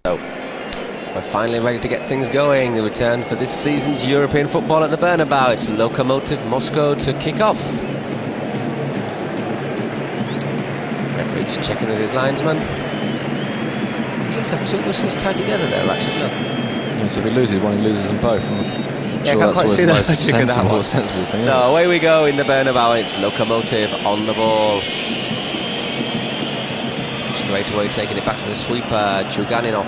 So we're finally ready to get things going. The return for this season's European football at the Bernabeu. It's Lokomotiv Moscow to kick off. Referee just checking with his linesman. He seems to have two whistles tied together there, actually, look. Yeah, so if he loses one, he loses them both. I'm Yeah, sure I can't that's quite see the that most sensible thing. So away we go in the Bernabeu. It's Lokomotiv on the ball. Straight away taking it back to the sweeper, Chuganinov.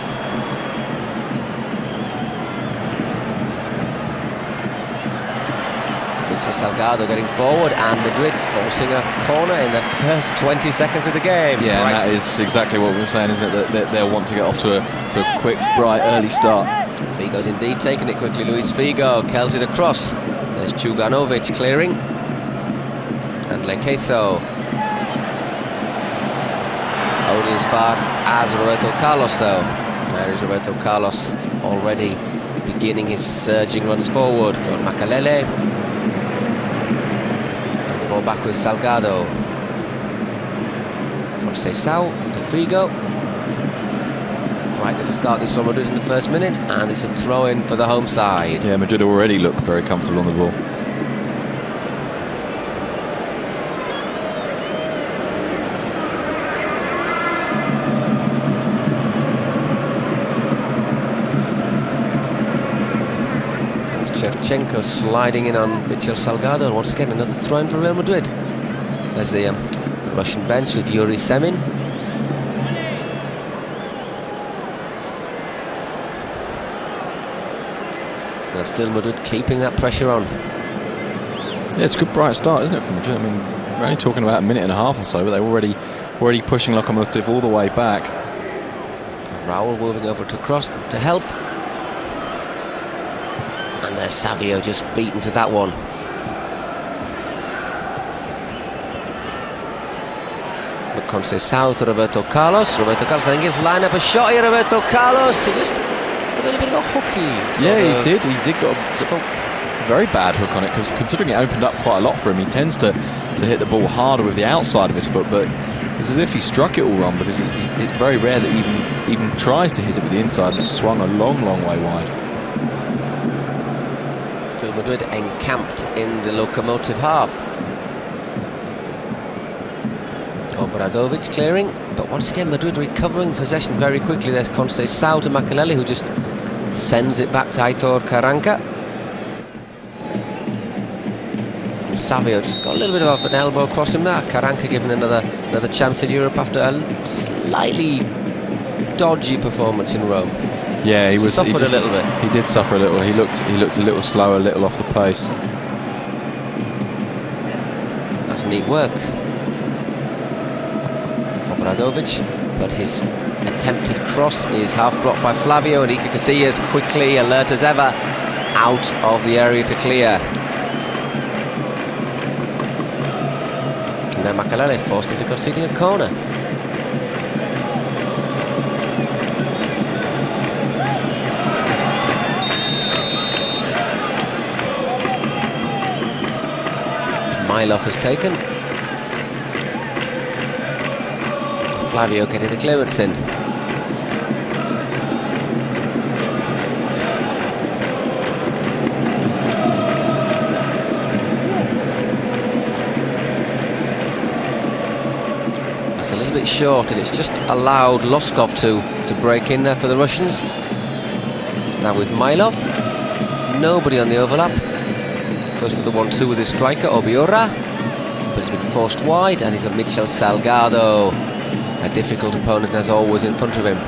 Mitchell Salgado getting forward, and Madrid forcing a corner in the first 20 seconds of the game. Yeah, and that is exactly what we were saying, isn't it? That they'll want to get off to a quick, bright, early start. Figo's indeed taking it quickly. Luis Figo curls it across. There's Chuganovic clearing. And Lekeitho. Only as far as Roberto Carlos, though. There is Roberto Carlos already beginning his surging runs forward. John Makalele. And the ball back with Salgado. Conceição to Figo. Right to start this for Madrid in the first minute, and it's a throw-in for the home side. Yeah, Madrid already look very comfortable on the ball. Shevchenko sliding in on Mitchell Salgado, and once again another throw-in for Real Madrid. There's the Russian bench with Yuri Semin. And still Madrid keeping that pressure on. Yeah, it's a good bright start, isn't it, from Madrid? I mean, we're only talking about a minute and a half or so, but they're already pushing Lokomotiv all the way back. Raul moving over to cross to help. And there's Savio just beaten to that one. But Conceição to Roberto Carlos. Roberto Carlos, I think he'll line up a shot here. Roberto Carlos, he just got a little bit of a hooky. Yeah, he did got a very bad hook on it, because considering it opened up quite a lot for him, he tends to hit the ball harder with the outside of his foot, but it's as if he struck it all wrong, because it's very rare that he even tries to hit it with the inside, and it swung a long, long way wide. Still Madrid encamped in the Lokomotiv half. Obradovic clearing, but once again Madrid recovering possession very quickly. There's Conceição to Makalele, who just sends it back to Aitor Carranca. Savio just got a little bit of an elbow across him there. Carranca given another chance in Europe after a slightly dodgy performance in Rome. Yeah, he suffered a little bit. He did suffer a little. He looked a little slower, a little off the pace. That's neat work. Obradovic, but his attempted cross is half blocked by Flavio, and Iker Casillas quickly, alert as ever, out of the area to clear. And then Makalele forced into conceding a corner. Milov has taken. Flavio getting the clearance in. That's a little bit short, and it's just allowed Loskov to break in there for the Russians. Now with Milov, nobody on the overlap. Goes for the 1-2 with his striker, Obiora, but he's been forced wide, and he's got Mitchell Salgado, a difficult opponent as always, in front of him.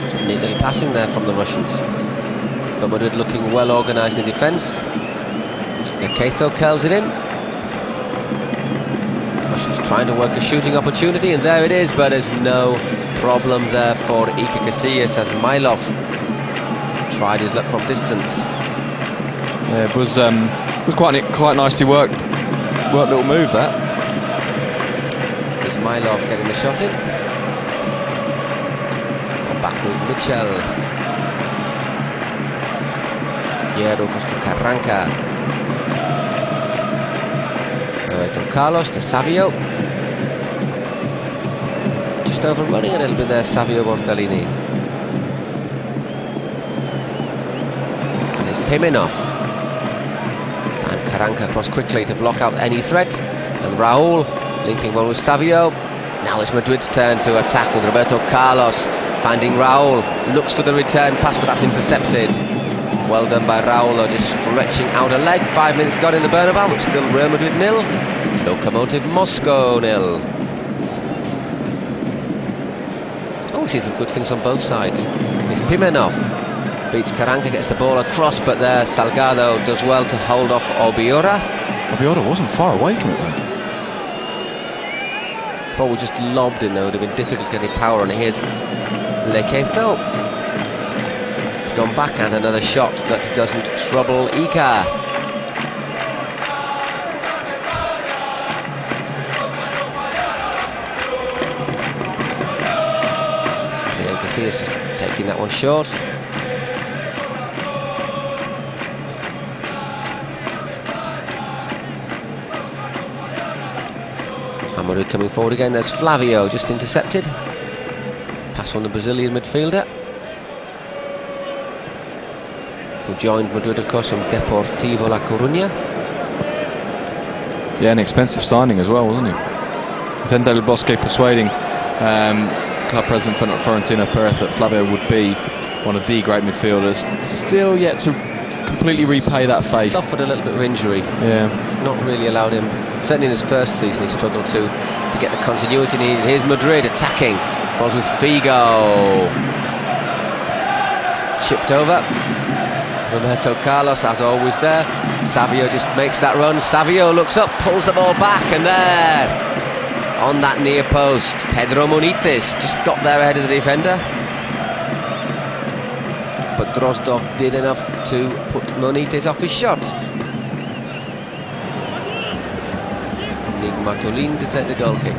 Some neat little passing there from the Russians. But Madrid looking well organised in defence. Lekeitho curls it in. Russians trying to work a shooting opportunity, and there it is, but there's no problem there for Iker Casillas as Milov tried his luck from distance. Yeah, it was quite nicely worked little move that. Is Milov getting the shot in? Back with Mitchell. Hierro goes to Carranca. Roberto Carlos to Savio. just overrunning a little bit there, Savio Bortolini. And it's Pimenov. This time Carranca across quickly to block out any threat. And Raúl linking well with Savio. Now it's Madrid's turn to attack with Roberto Carlos. Finding Raúl, looks for the return pass, but that's intercepted. Well done by Raúl, just stretching out a leg. 5 minutes gone in the Bernabeu. It's still Real Madrid 0, Lokomotiv Moscow 0. Oh, we see some good things on both sides. It's Pimenov, beats Carranca, gets the ball across, but there Salgado does well to hold off Obiora. Obiora wasn't far away from it though. Ball was just lobbed in there, would have been difficult getting power on it. Here's Lequezo. He's gone back, and another shot that doesn't trouble Ica. So you can see it's just taking that one short. Amaru coming forward again. There's Flavio, just intercepted. Pass from the Brazilian midfielder, who joined Madrid, of course, from Deportivo La Coruña. Yeah, an expensive signing as well, wasn't he? Then Del Bosque persuading club president Florentino Perez that Flavio would be one of the great midfielders. Still yet to completely repay that faith. Suffered a little bit of injury. Yeah, it's not really allowed him. Certainly in his first season, he struggled to get the continuity needed. Here's Madrid attacking. Balls with Figo. Chipped over. Roberto Carlos, as always, there. Savio just makes that run. Savio looks up, pulls the ball back, and there, on that near post, Pedro Muniz just got there ahead of the defender. But Drozdov did enough to put Muniz off his shot. Nigmatulin to take the goal kick.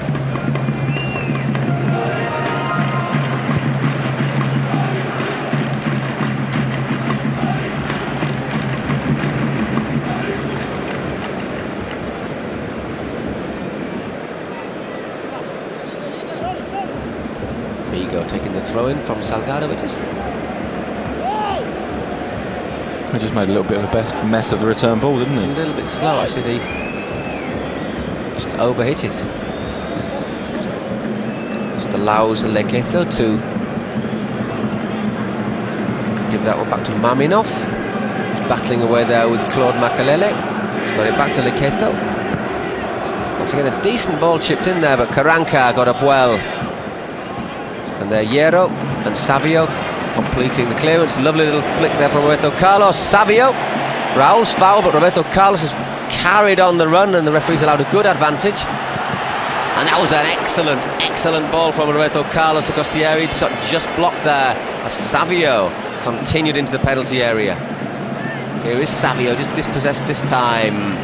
Figo taking the throw in from Salgado, but just made a little bit of a mess of the return ball, didn't he? A little bit slow, actually. They just overhit it. Just allows Lequezo to give that one back to Maminov. He's battling away there with Claude Makalele. He's got it back to Lequezo. Once again, a decent ball chipped in there, but Carranca got up well. And there Hierro and Savio completing the clearance. Lovely little flick there from Roberto Carlos. Savio, Raúl's foul, but Roberto Carlos has carried on the run, and the referee's allowed a good advantage. And that was an excellent ball from Roberto Carlos across the area. He just blocked there as Savio continued into the penalty area. Here is Savio, just dispossessed this time.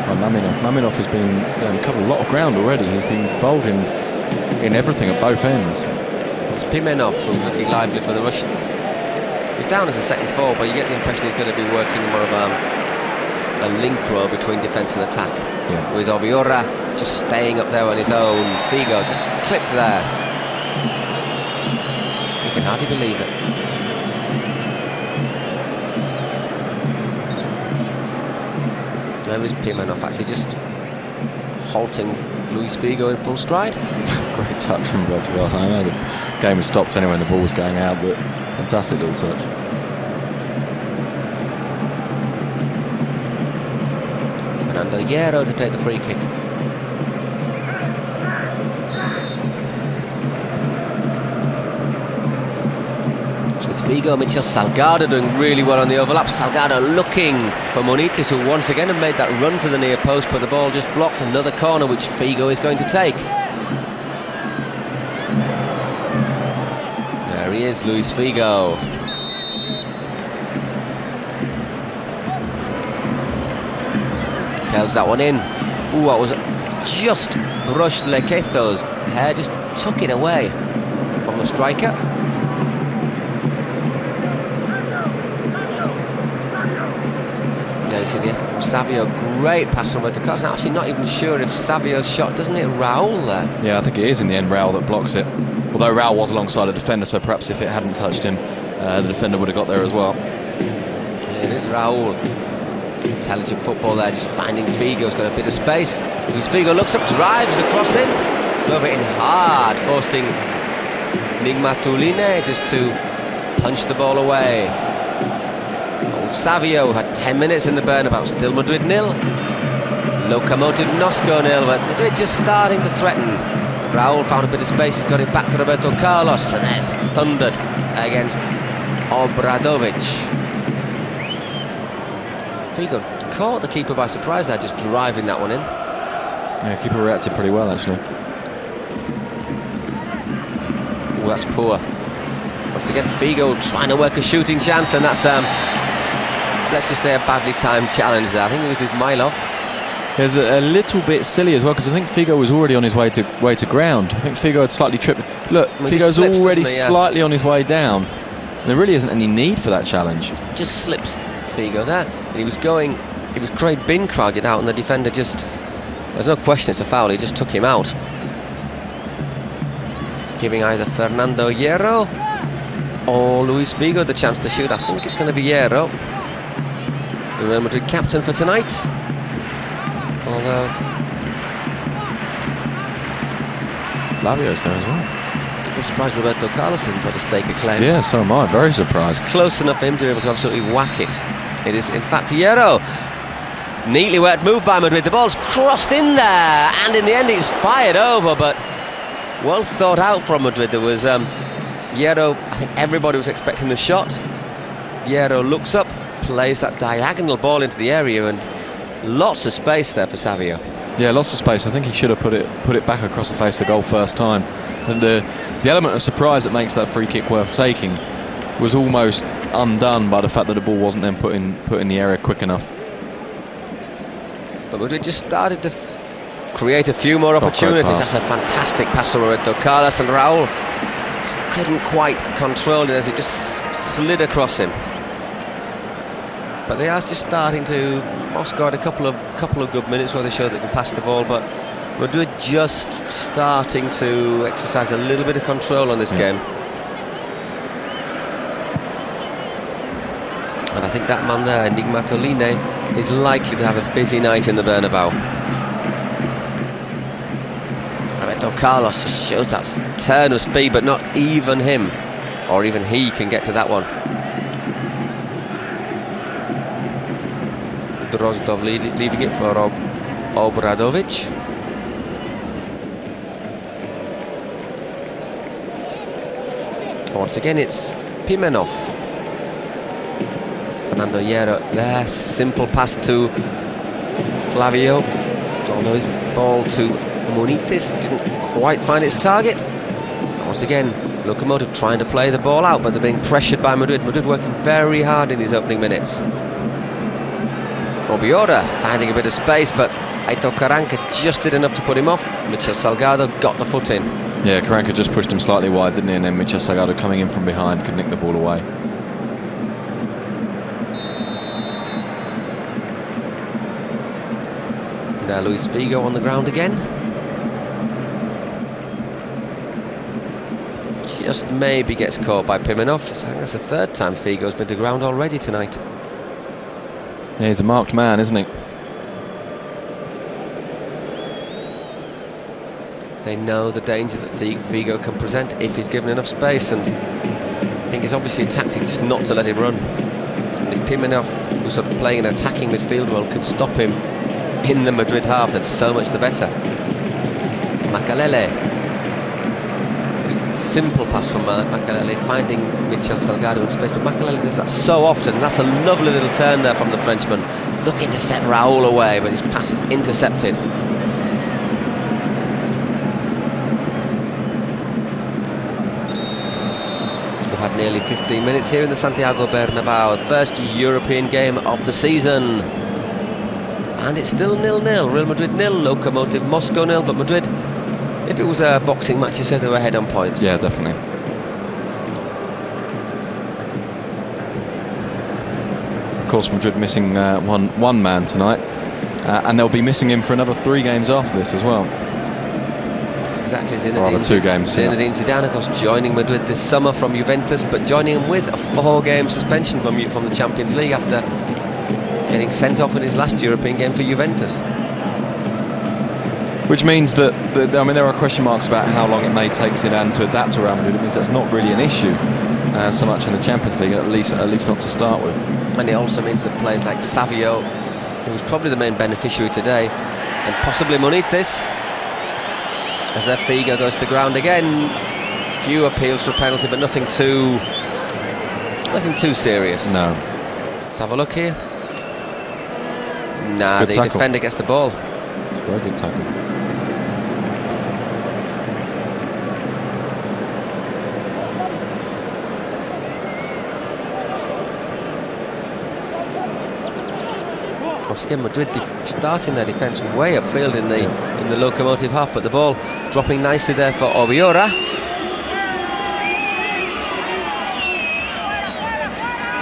Oh, Maminov has been covered a lot of ground already. He's been involved in everything at both ends. It's Pimenov who's looking lively for the Russians. He's down as a second forward, but you get the impression he's going to be working more of a link role between defence and attack. Yeah. With Obiora just staying up there on his own. Figo just clipped there. You can hardly believe it. There is Pimenov actually just halting Luis Figo in full stride. Great touch from Roberto Carlos. I know the game was stopped anyway and the ball was going out, but fantastic little touch. Fernando Hierro to take the free kick. So it's Figo, Michel Salgado doing really well on the overlap. Salgado looking for Muniz, who once again had made that run to the near post, but the ball just blocked. Another corner which Figo is going to take. There he is, Luis Figo. Curls that one in. Ooh, that was just brushed Lequezo's hair, just took it away from the striker. Now you see the effort from Savio, great pass from Roberto Carlos. I'm actually not even sure if Savio's shot, doesn't it Raul there? Yeah, I think it is in the end Raul that blocks it. Although Raul was alongside a defender, so perhaps if it hadn't touched him, the defender would have got there as well. It is Raul. Intelligent football there, just finding Figo's got a bit of space. Luis Figo looks up, drives the cross in, drove it in hard, forcing Nigmatuline just to punch the ball away. Savio had 10 minutes in the Bernabeu, still Madrid 0. Lokomotiv Moscow 0, but Madrid just starting to threaten. Raul found a bit of space, he's got it back to Roberto Carlos, and there's thundered against Obradovic. Figo caught the keeper by surprise there, just driving that one in. Yeah, keeper reacted pretty well actually. Oh, that's poor. Once again, Figo trying to work a shooting chance, and that's let's just say a badly timed challenge there. I think it was Ismailov. It was a little bit silly as well, because I think Figo was already on his way to ground. I think Figo had slightly tripped. Look, well, Figo's slips, already slightly on his way down. There really isn't any need for that challenge. Just slips Figo there. And he was bin crowded out, and the defender just, there's no question it's a foul, he just took him out. Giving either Fernando Hierro or Luis Figo the chance to shoot. I think it's going to be Hierro, the Real Madrid captain for tonight. Although Flavio's there as well. I'm surprised Roberto Carlos hasn't tried to stake a claim. Yeah, so am I. Very surprised. Close enough for him to be able to absolutely whack it. It is in fact Hierro. Neatly worked move by Madrid. The ball's crossed in there, and in the end it's fired over, but well thought out from Madrid. There was Hierro, I think everybody was expecting the shot. Hierro looks up, plays that diagonal ball into the area, and lots of space there for Savio. Yeah, lots of space. I think he should have put it back across the face of the goal first time. And the element of surprise that makes that free kick worth taking was almost undone by the fact that the ball wasn't then put in the area quick enough. But Madrid just started to create a few more opportunities. That's a fantastic pass to Roberto Carlos, and Raul just couldn't quite control it as it just slid across him. But they are just starting to. Moscow had a couple of good minutes where they showed they can pass the ball, but Madrid just starting to exercise a little bit of control on this game. And I think that man there, Nigmatuline, is likely to have a busy night in the Bernabeu. Roberto Carlos just shows that turn of speed, but not even him, or even he, can get to that one. Drozdov leaving it for Obradovic. Once again, it's Pimenov. Fernando Hierro there, simple pass to Flavio, although his ball to Munitis didn't quite find its target. Once again, Lokomotiv trying to play the ball out, but they're being pressured by Madrid. Madrid working very hard in these opening minutes. Obiora finding a bit of space, but Aitor Karanka just did enough to put him off. Michel Salgado got the foot in. Yeah, Karanka just pushed him slightly wide, didn't he? And then Michel Salgado coming in from behind could nick the ball away. Now Luis Figo on the ground again. Just maybe gets caught by Pimenov. I think that's the third time Figo's been to ground already tonight. Yeah, he's a marked man, isn't he? They know the danger that Figo can present if he's given enough space, and I think it's obviously a tactic just not to let him run. And if Pimenov, who's sort of playing an attacking midfield role, can stop him in the Madrid half, then so much the better. Makalele. Just simple pass from Makalele, finding Michel Salgado in space, but Makalele does that so often. That's a lovely little turn there from the Frenchman, looking to set Raul away, but his pass is intercepted. We've had nearly 15 minutes here in the Santiago Bernabeu, first European game of the season. And it's still 0-0, Real Madrid 0, Lokomotiv Moscow 0, but Madrid, if it was a boxing match, you said they were ahead on points. Yeah, definitely. course, Madrid missing one man tonight, and they'll be missing him for another 3 games after this as well. Exactly, 2 games. Zinedine Zidane, of course, joining Madrid this summer from Juventus, but joining him with a 4-game suspension from the Champions League after getting sent off in his last European game for Juventus. Which means that I mean, there are question marks about how long it may take Zidane to adapt to Real Madrid. It means that's not really an issue so much in the Champions League, at least not to start with. And it also means that players like Savio, who's probably the main beneficiary today, and possibly Munitis, as their Figo goes to ground again. Few appeals for a penalty, but nothing too serious. No. Let's have a look here. Nah, the defender gets the ball. Very good tackle. Once again, Madrid starting their defence way upfield in the Lokomotiv half, but the ball dropping nicely there for Obiora.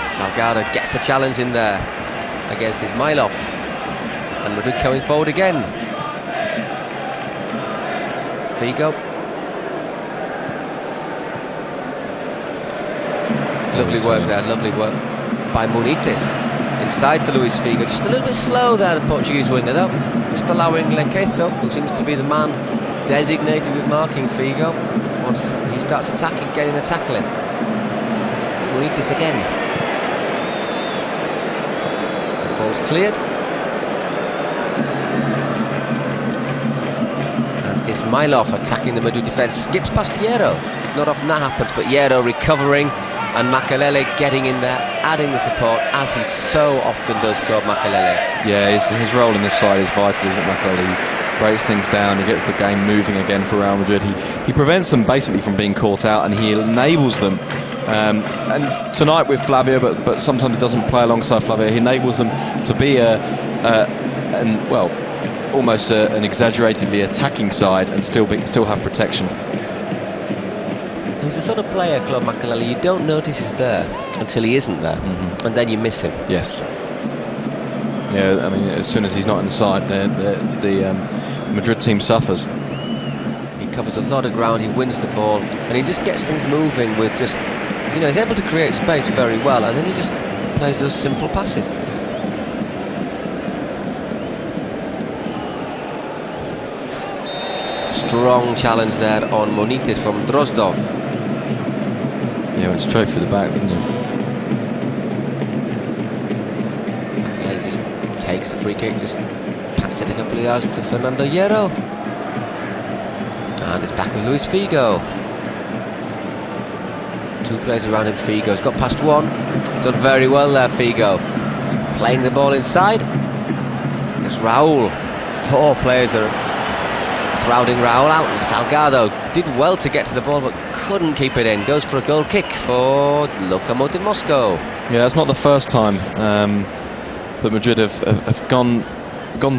Salgado gets the challenge in there against Ismailov, and Madrid coming forward again. Figo. Lovely work there, lovely work by Munitis. Inside to Luis Figo, just a little bit slow there, the Portuguese winger though, just allowing Lokomotiv, who seems to be the man designated with marking Figo. Once he starts attacking, getting the tackle in. It's Munitis again. And the ball's cleared. And Ismailov attacking the Madrid defence, skips past Hierro. It's not often that happens, but Hierro recovering, and Makelele getting in there, adding the support, as he so often does, Claude Makelele. Yeah, his role in this side is vital, isn't it, Makelele? He breaks things down, he gets the game moving again for Real Madrid. He prevents them basically from being caught out, and he enables them. And tonight with Flavio, but sometimes he doesn't play alongside Flavio, he enables them to be almost an exaggeratedly attacking side and still have protection. He's the sort of player, Claude Makelele, you don't notice he's there until he isn't there, and then you miss him. Yes. Yeah, I mean, as soon as he's not inside, the Madrid team suffers. He covers a lot of ground, he wins the ball, and he just gets things moving with just, he's able to create space very well, and then he just plays those simple passes. Strong challenge there on Munitis from Drozdov. Yeah, went straight through the back, didn't he? Makelele just takes the free kick, just pats it a couple of yards to Fernando Hierro. And it's back with Luis Figo. 2 players around him, Figo's got past one. Done very well there, Figo. Playing the ball inside. It's Raul. 4 players are crowding Raul out, and Salgado did well to get to the ball but couldn't keep it in. Goes for a goal kick for Lokomotiv Moscow. Yeah, that's not the first time that Madrid have gone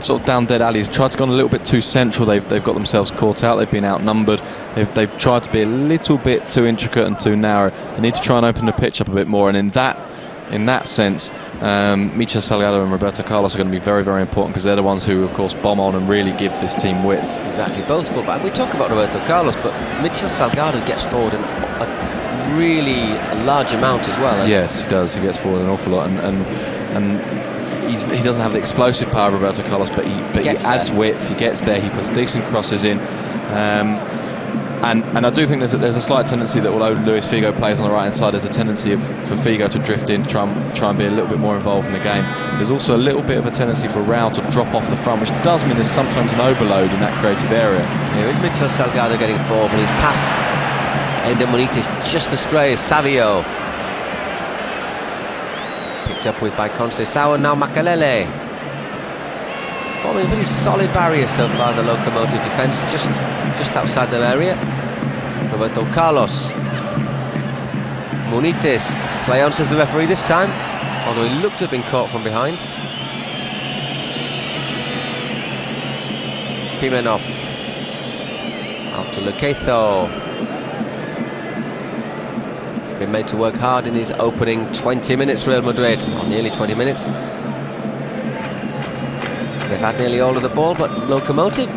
sort of down dead alleys, tried to go a little bit too central. They've got themselves caught out, they've been outnumbered, they've tried to be a little bit too intricate and too narrow. They need to try and open the pitch up a bit more, and in that sense, Michel Salgado and Roberto Carlos are going to be very, very important, because they're the ones who, of course, bomb on and really give this team width. Exactly, both fullback. We talk about Roberto Carlos, but Michel Salgado gets forward a really large amount as well. Yes, he does. He gets forward an awful lot, and he doesn't have the explosive power of Roberto Carlos, but he adds width. He gets there. He puts decent crosses in. And I do think there's a slight tendency that, although Luis Figo plays on the right hand side, there's a tendency for Figo to drift in, try and be a little bit more involved in the game. There's also a little bit of a tendency for Raul to drop off the front, which does mean there's sometimes an overload in that creative area. Here is Michel Salgado getting forward, but his pass aimed at Munitis just astray. Savio picked up with by Conceição, and now Makelele. Forming a pretty solid barrier so far, the Lokomotiv defence, just outside their area. Roberto Carlos. Munitis. Play on, says the referee this time, although he looked to have been caught from behind. Pimenov. Out to Loketo. been made to work hard in these opening 20 minutes, Real Madrid, or nearly 20 minutes. They've had nearly all of the ball, but Lokomotiv,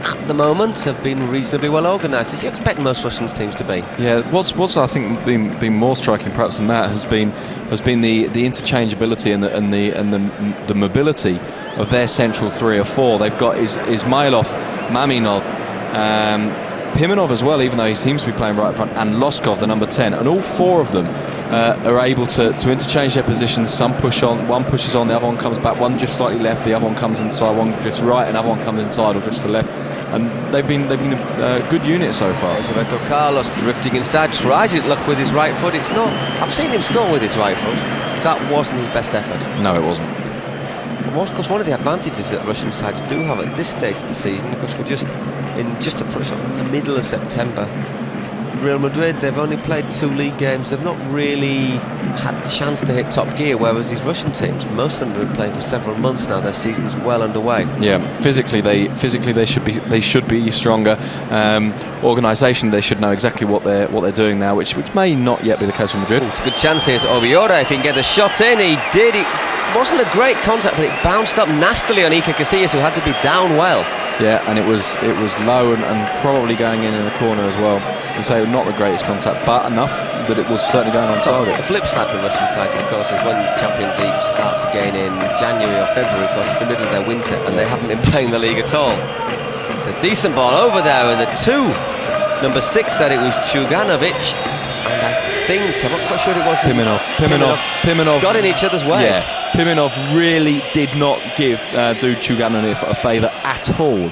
at the moment, have been reasonably well organised, as you expect most Russian teams to be. Yeah, what's I think been more striking perhaps than that has been the interchangeability and the mobility of their central 3 or 4. They've got Ismailov, Maminov, Pimenov as well, even though he seems to be playing right up front, and Loskov, the number 10, and all 4 of them are able to interchange their positions. Some push on, one pushes on, the other one comes back, one drifts slightly left, the other one comes inside, one drifts right, another one comes inside or drifts to the left. And they've been a good unit so far. Roberto Carlos drifting inside, tries his luck with his right foot. It's not. I've seen him score with his right foot. That wasn't his best effort. No, it wasn't. Of course, one of the advantages that Russian sides do have at this stage of the season, because we're just the middle of September. Real Madrid, they've only played 2 league games. They've not really had a chance to hit top gear, whereas these Russian teams, most of them have been playing for several months now. Their season's well underway. Yeah, physically they should be stronger. Organisation, they should know exactly what they're doing now, which may not yet be the case for Madrid. It's a good chance here. Obiora, if he can get the shot in, he did. It wasn't a great contact, but it bounced up nastily on Iker Casillas, who had to be down well. Yeah, and it was low and probably going in the corner as well. You say not the greatest contact, but enough that it was certainly going on target. The flip side for Russian sides, of course, is when Champions League starts again in January or February, of course, it's the middle of their winter, and they haven't been playing the league at all. It's a decent ball over there, and number 6 said it was Chuganovic, and I think, I'm not quite sure it was Pimenov got in each other's way. Yeah, Pimenov really did not do Chuganovic a favour at all.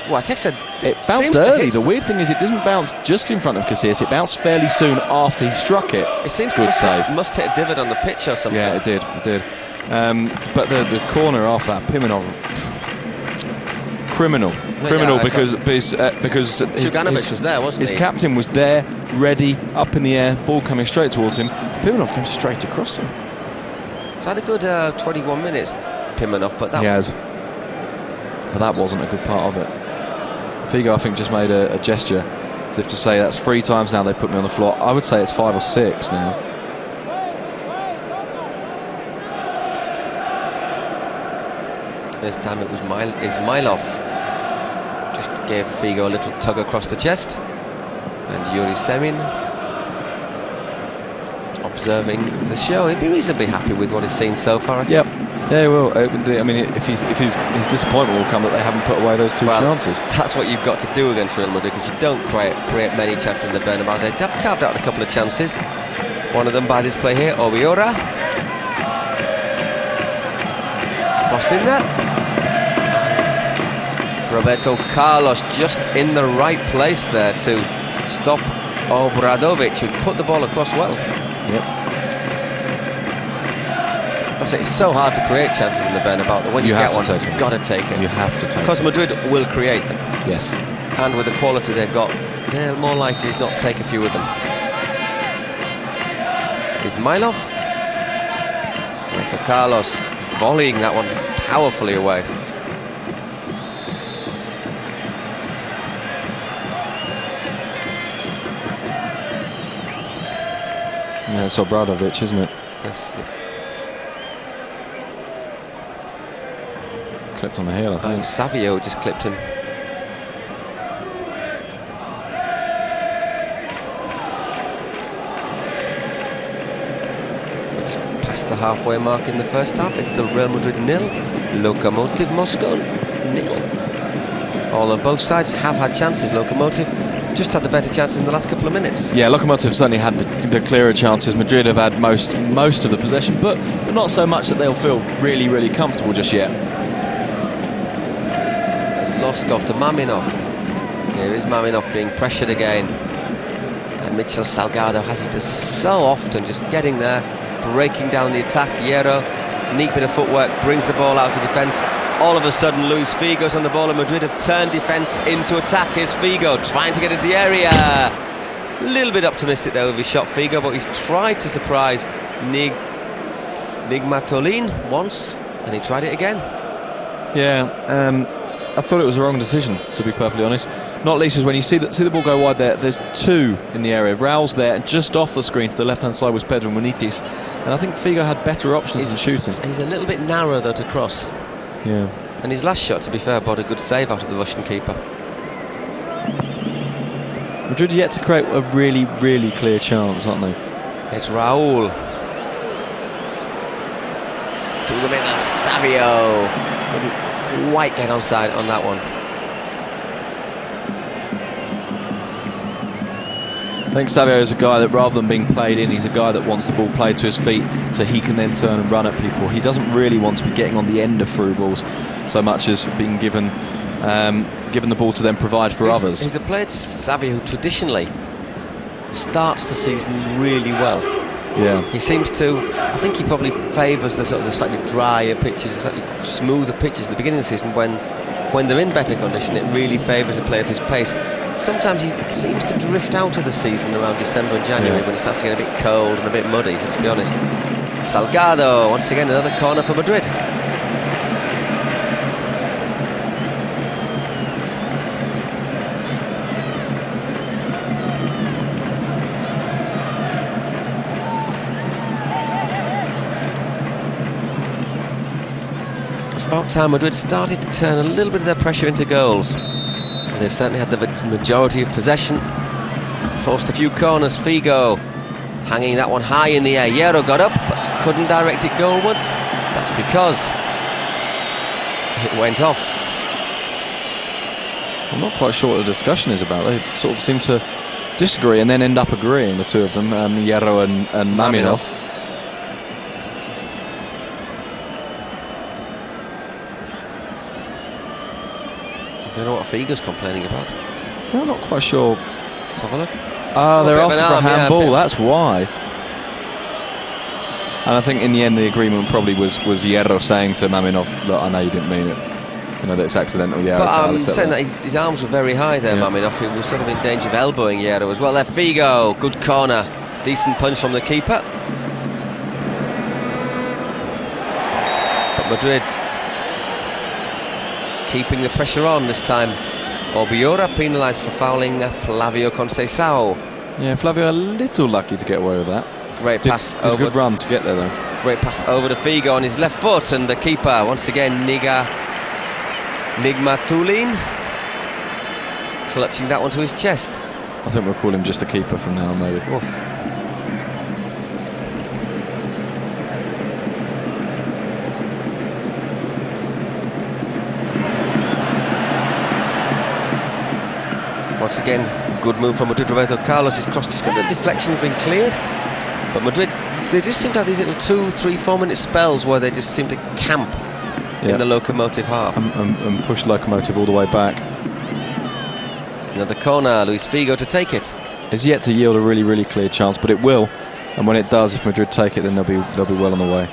Well, I said it bounced early. The weird thing is it doesn't bounce just in front of Casillas. It bounced fairly soon after he struck it. It seems must hit a divot on the pitch or something. Yeah, it did. But the corner off that, Pimenov, criminal, because Chuganovic was there, wasn't he? His captain was there, ready, up in the air, ball coming straight towards him. Pimenov came straight across him. He's had a good 21 minutes, Pimenov, but that wasn't a good part of it. Figo, I think, just made a gesture as if to say that's 3 times now they've put me on the floor. I would say it's 5 or 6 now. This time it was Ismailov. Just gave Figo a little tug across the chest. And Yuri Semin, observing the show, he'd be reasonably happy with what he's seen so far, I think. Yep. Yeah, well, I mean, if his disappointment will come that they haven't put away those 2 chances. That's what you've got to do against Real Madrid, because you don't create many chances in the Bernabeu. They've carved out a couple of chances. One of them by this play here, Obiora. Crossed in there. Roberto Carlos just in the right place there to stop Obradovic, who put the ball across well. Yep. It's so hard to create chances in the Bernabeu that when you get one, you've got to take it. You have to take it. Because Madrid will create them. Yes. And with the quality they've got, they'll more likely not take a few of them. Ismailov. Roberto Carlos volleying that one powerfully away. Yeah, it's Obradovic, isn't it? Yes. Clipped on the heel, I think. Savio just clipped him. It's past the halfway mark in the first half. It's still Real Madrid 0, Lokomotiv Moscow 0. Although both sides have had chances, Lokomotiv just had the better chances in the last couple of minutes. Yeah, Lokomotiv certainly had the clearer chances. Madrid have had most of the possession, but not so much that they'll feel really, really comfortable just yet. Loskov to Maminov. Here is Maminov being pressured again. And Mitchell Salgado, as he does so often, just getting there, breaking down the attack. Hierro, neat bit of footwork, brings the ball out to defence. All of a sudden, Luis Figo's on the ball, and Madrid have turned defence into attack. Here's Figo trying to get into the area. A little bit optimistic there with his shot, Figo, but he's tried to surprise Nigmatolin once, and he tried it again. Yeah, I thought it was the wrong decision, to be perfectly honest. Not least as when you see the ball go wide there. There's two in the area. Raul's there, and just off the screen to the left-hand side was Pedro Munitis. And I think Figo had better options than shooting. He's a little bit narrow, though, to cross. Yeah. And his last shot, to be fair, brought a good save out of the Russian keeper. Madrid yet to create a really, really clear chance, aren't they? It's Raul. Through the middle, Savio. Couldn't quite get onside on that one. I think Savio is a guy that, rather than being played in, he's a guy that wants the ball played to his feet so he can then turn and run at people. He doesn't really want to be getting on the end of through balls so much as being given the ball to then provide for others. He's a player, Savio, who traditionally starts the season really well. Yeah. He seems to, I think he probably favours the sort of the slightly drier pitches, the slightly smoother pitches at the beginning of the season when they're in better condition. It really favours a player of his pace. Sometimes he seems to drift out of the season around December and January when it starts to get a bit cold and a bit muddy, let's be honest. Salgado, once again another corner for Madrid. It's about time Madrid started to turn a little bit of their pressure into goals. They've certainly had the majority of possession, forced a few corners. Figo hanging that one high in the air. Hierro got up but couldn't direct it goalwards. That's because it went off. I'm not quite sure what the discussion is about. They sort of seem to disagree and then end up agreeing, the two of them, Hierro and Maminov. I don't know what Figo's complaining about. I'm not quite sure. Let's have a look. They're asking for a handball, that's why. And I think in the end the agreement probably was Hierro saying to Maminov, look, I know you didn't mean it. You know, that it's accidental, yeah. But I'm saying that his arms were very high there, Maminov. He was sort of in danger of elbowing Hierro as well. There, Figo, good corner. Decent punch from the keeper. But Madrid keeping the pressure on this time. Obiora penalised for fouling Flavio Conceição. Yeah, Flavio a little lucky to get away with that. Great pass did over. A good run to get there though. Great pass over to Figo on his left foot, and the keeper once again Nigmatulin clutching that one to his chest. I think we'll call him just a keeper from now on, maybe. Oof. Once again, good move from Madrid. Roberto Carlos' cross just got the deflection, been cleared. But Madrid, they just seem to have these little 2, 3, 4 minute spells where they just seem to camp in the Lokomotiv half. And push Lokomotiv all the way back. Another corner, Luis Figo to take it. It's yet to yield a really, really clear chance, but it will. And when it does, if Madrid take it, then they'll be well on the way.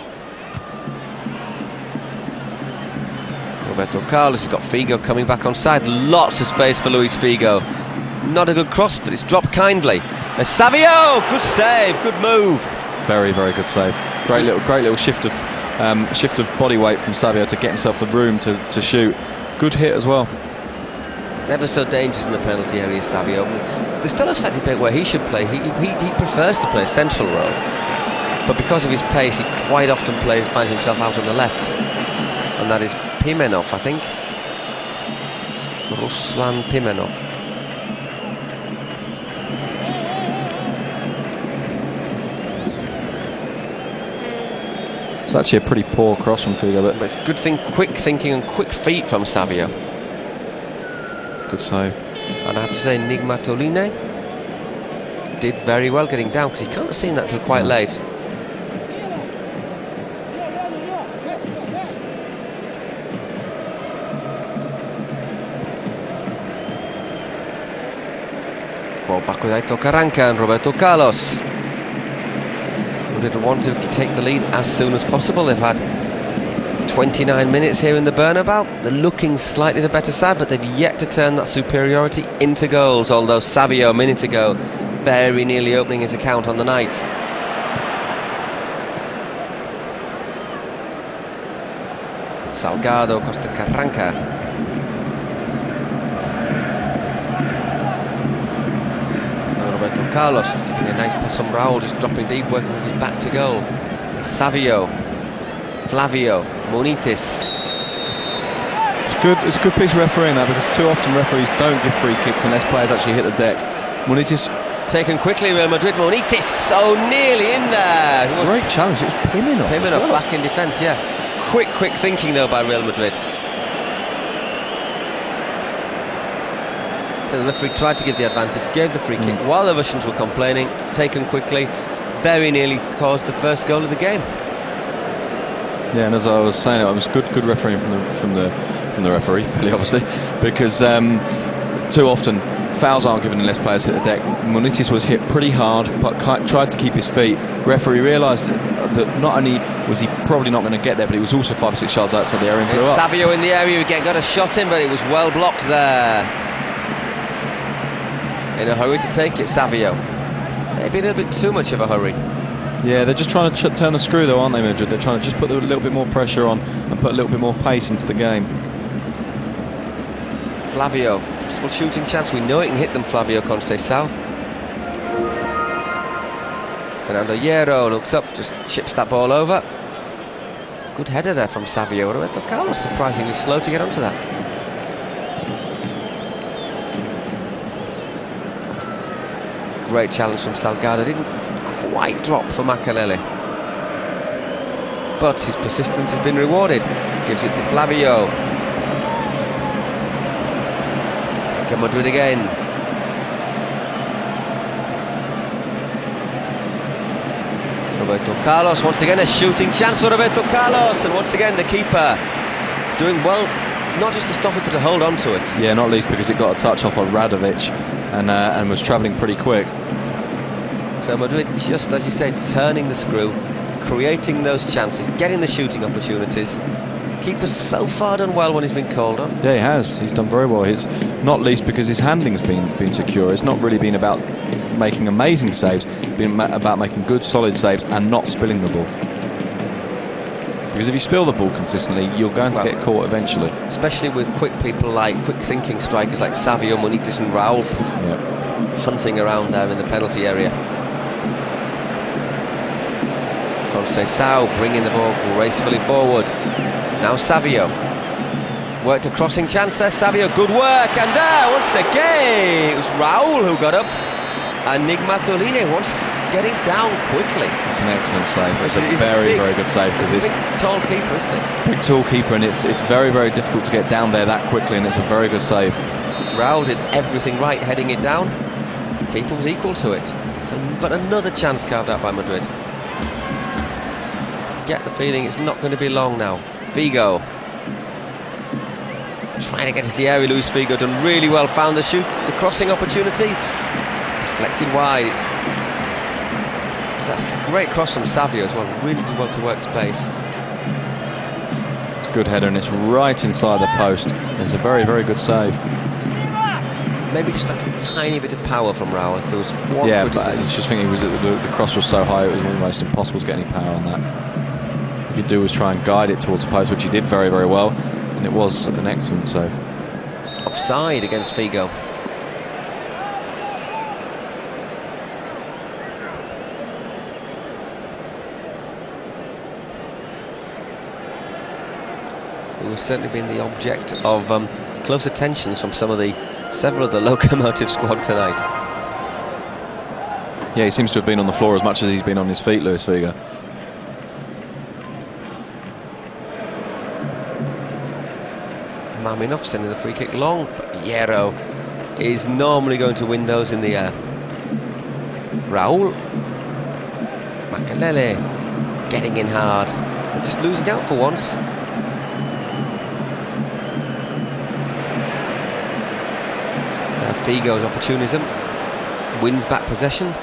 Roberto Carlos has got Figo coming back on side. Lots of space for Luis Figo. Not a good cross, but it's dropped kindly. Savio, good save, good move. Very, very good save. Great little shift of body weight from Savio to get himself the room to shoot. Good hit as well. It's ever so dangerous in the penalty area, Savio. There's still a slight debate where he should play. He prefers to play a central role, but because of his pace, he quite often finds himself out on the left, and that is Pimenov, I think. Ruslan Pimenov. It's actually a pretty poor cross from Figo, but it's good quick thinking and quick feet from Savio. Good save. And I have to say, Nigmatulin did very well getting down, because he can't have seen that till quite late. Ball back with Aitor Carranca and Roberto Carlos. They want to take the lead as soon as possible. They've had 29 minutes here in the Bernabeu. They're looking slightly the better side, but they've yet to turn that superiority into goals, although Savio a minute ago very nearly opening his account on the night. Salgado, Costa Carranca. Carlos getting a nice pass on Raul, just dropping deep, working with his back to goal. And Savio, Flavio, Monitis. It's a good piece of refereeing that, because too often referees don't give free kicks unless players actually hit the deck. Monitis taken quickly, Real Madrid. Monitis so nearly in there. Great challenge. It was Pimenov. Pimenov back in defence, yeah. Quick thinking though by Real Madrid. So the referee tried to give the advantage, gave the free kick while the Russians were complaining. Taken quickly, very nearly caused the first goal of the game. Yeah, and as I was saying, it was good refereeing from the referee, fairly obviously, because too often fouls aren't given unless players hit the deck. Monitis was hit pretty hard, but tried to keep his feet. Referee realised that not only was he probably not going to get there, but he was also 5 or 6 yards outside the area and blew up. Savio in the area again, got a shot in, but it was well blocked there. In a hurry to take it, Savio. Maybe a little bit too much of a hurry. Yeah, they're just trying to turn the screw though, aren't they, Madrid? They're trying to just put a little bit more pressure on and put a little bit more pace into the game. Flavio, possible shooting chance. We know it can hit them, Flavio Conceição. Fernando Hierro looks up, just chips that ball over. Good header there from Savio. Roberto Carlos surprisingly slow to get onto that. Great challenge from Salgado. Didn't quite drop for Makalele, but his persistence has been rewarded. Gives it to Flavio. Real Madrid again. Roberto Carlos, once again a shooting chance for Roberto Carlos, and once again the keeper doing well, not just to stop it but to hold on to it. Yeah, not least because it got a touch off of Radovic and was travelling pretty quick. So Madrid, just as you said, turning the screw, creating those chances, getting the shooting opportunities. Keeper's so far done well when he's been called on. Yeah, he has. He's done very well. It's not least because his handling's been secure. It's not really been about making amazing saves. It's been about making good, solid saves and not spilling the ball. Because if you spill the ball consistently, you're going to get caught eventually. Especially with quick people quick-thinking strikers like Savio, Monitis and Raul hunting around there in the penalty area. Conceição bringing the ball gracefully forward. Now Savio. Worked a crossing chance there, Savio. Good work, and there, once again, it was Raul who got up. And Nigmatolini once getting down quickly. It's an excellent save. It's a very good save, because it's a big, tall keeper, isn't it? Big, tall keeper, and it's very difficult to get down there that quickly, and it's a very good save. Raul did everything right, heading it down. The keeper was equal to it. But another chance carved out by Madrid. Get the feeling it's not going to be long now. Figo trying to get into the area. Luis Figo done really well, found the the crossing opportunity, deflected wide. That's a great cross from Savio as well, really did well to work space. It's a good header and it's right inside the post. It's a very good save. Maybe just like a tiny bit of power from Raul if there was one criticism. But I just think the cross was so high it was almost impossible to get any power on that. What you could do was try and guide it towards the post, which he did very well, and it was an excellent save. Offside against Figo. It was certainly been the object of close attentions from several of the Lokomotiv squad tonight. Yeah, he seems to have been on the floor as much as he's been on his feet, Luis Figo. Maminov sending the free kick long, but Hierro is normally going to win those in the air. Raul. Makalele getting in hard, but just losing out for once. Figo's opportunism wins back possession.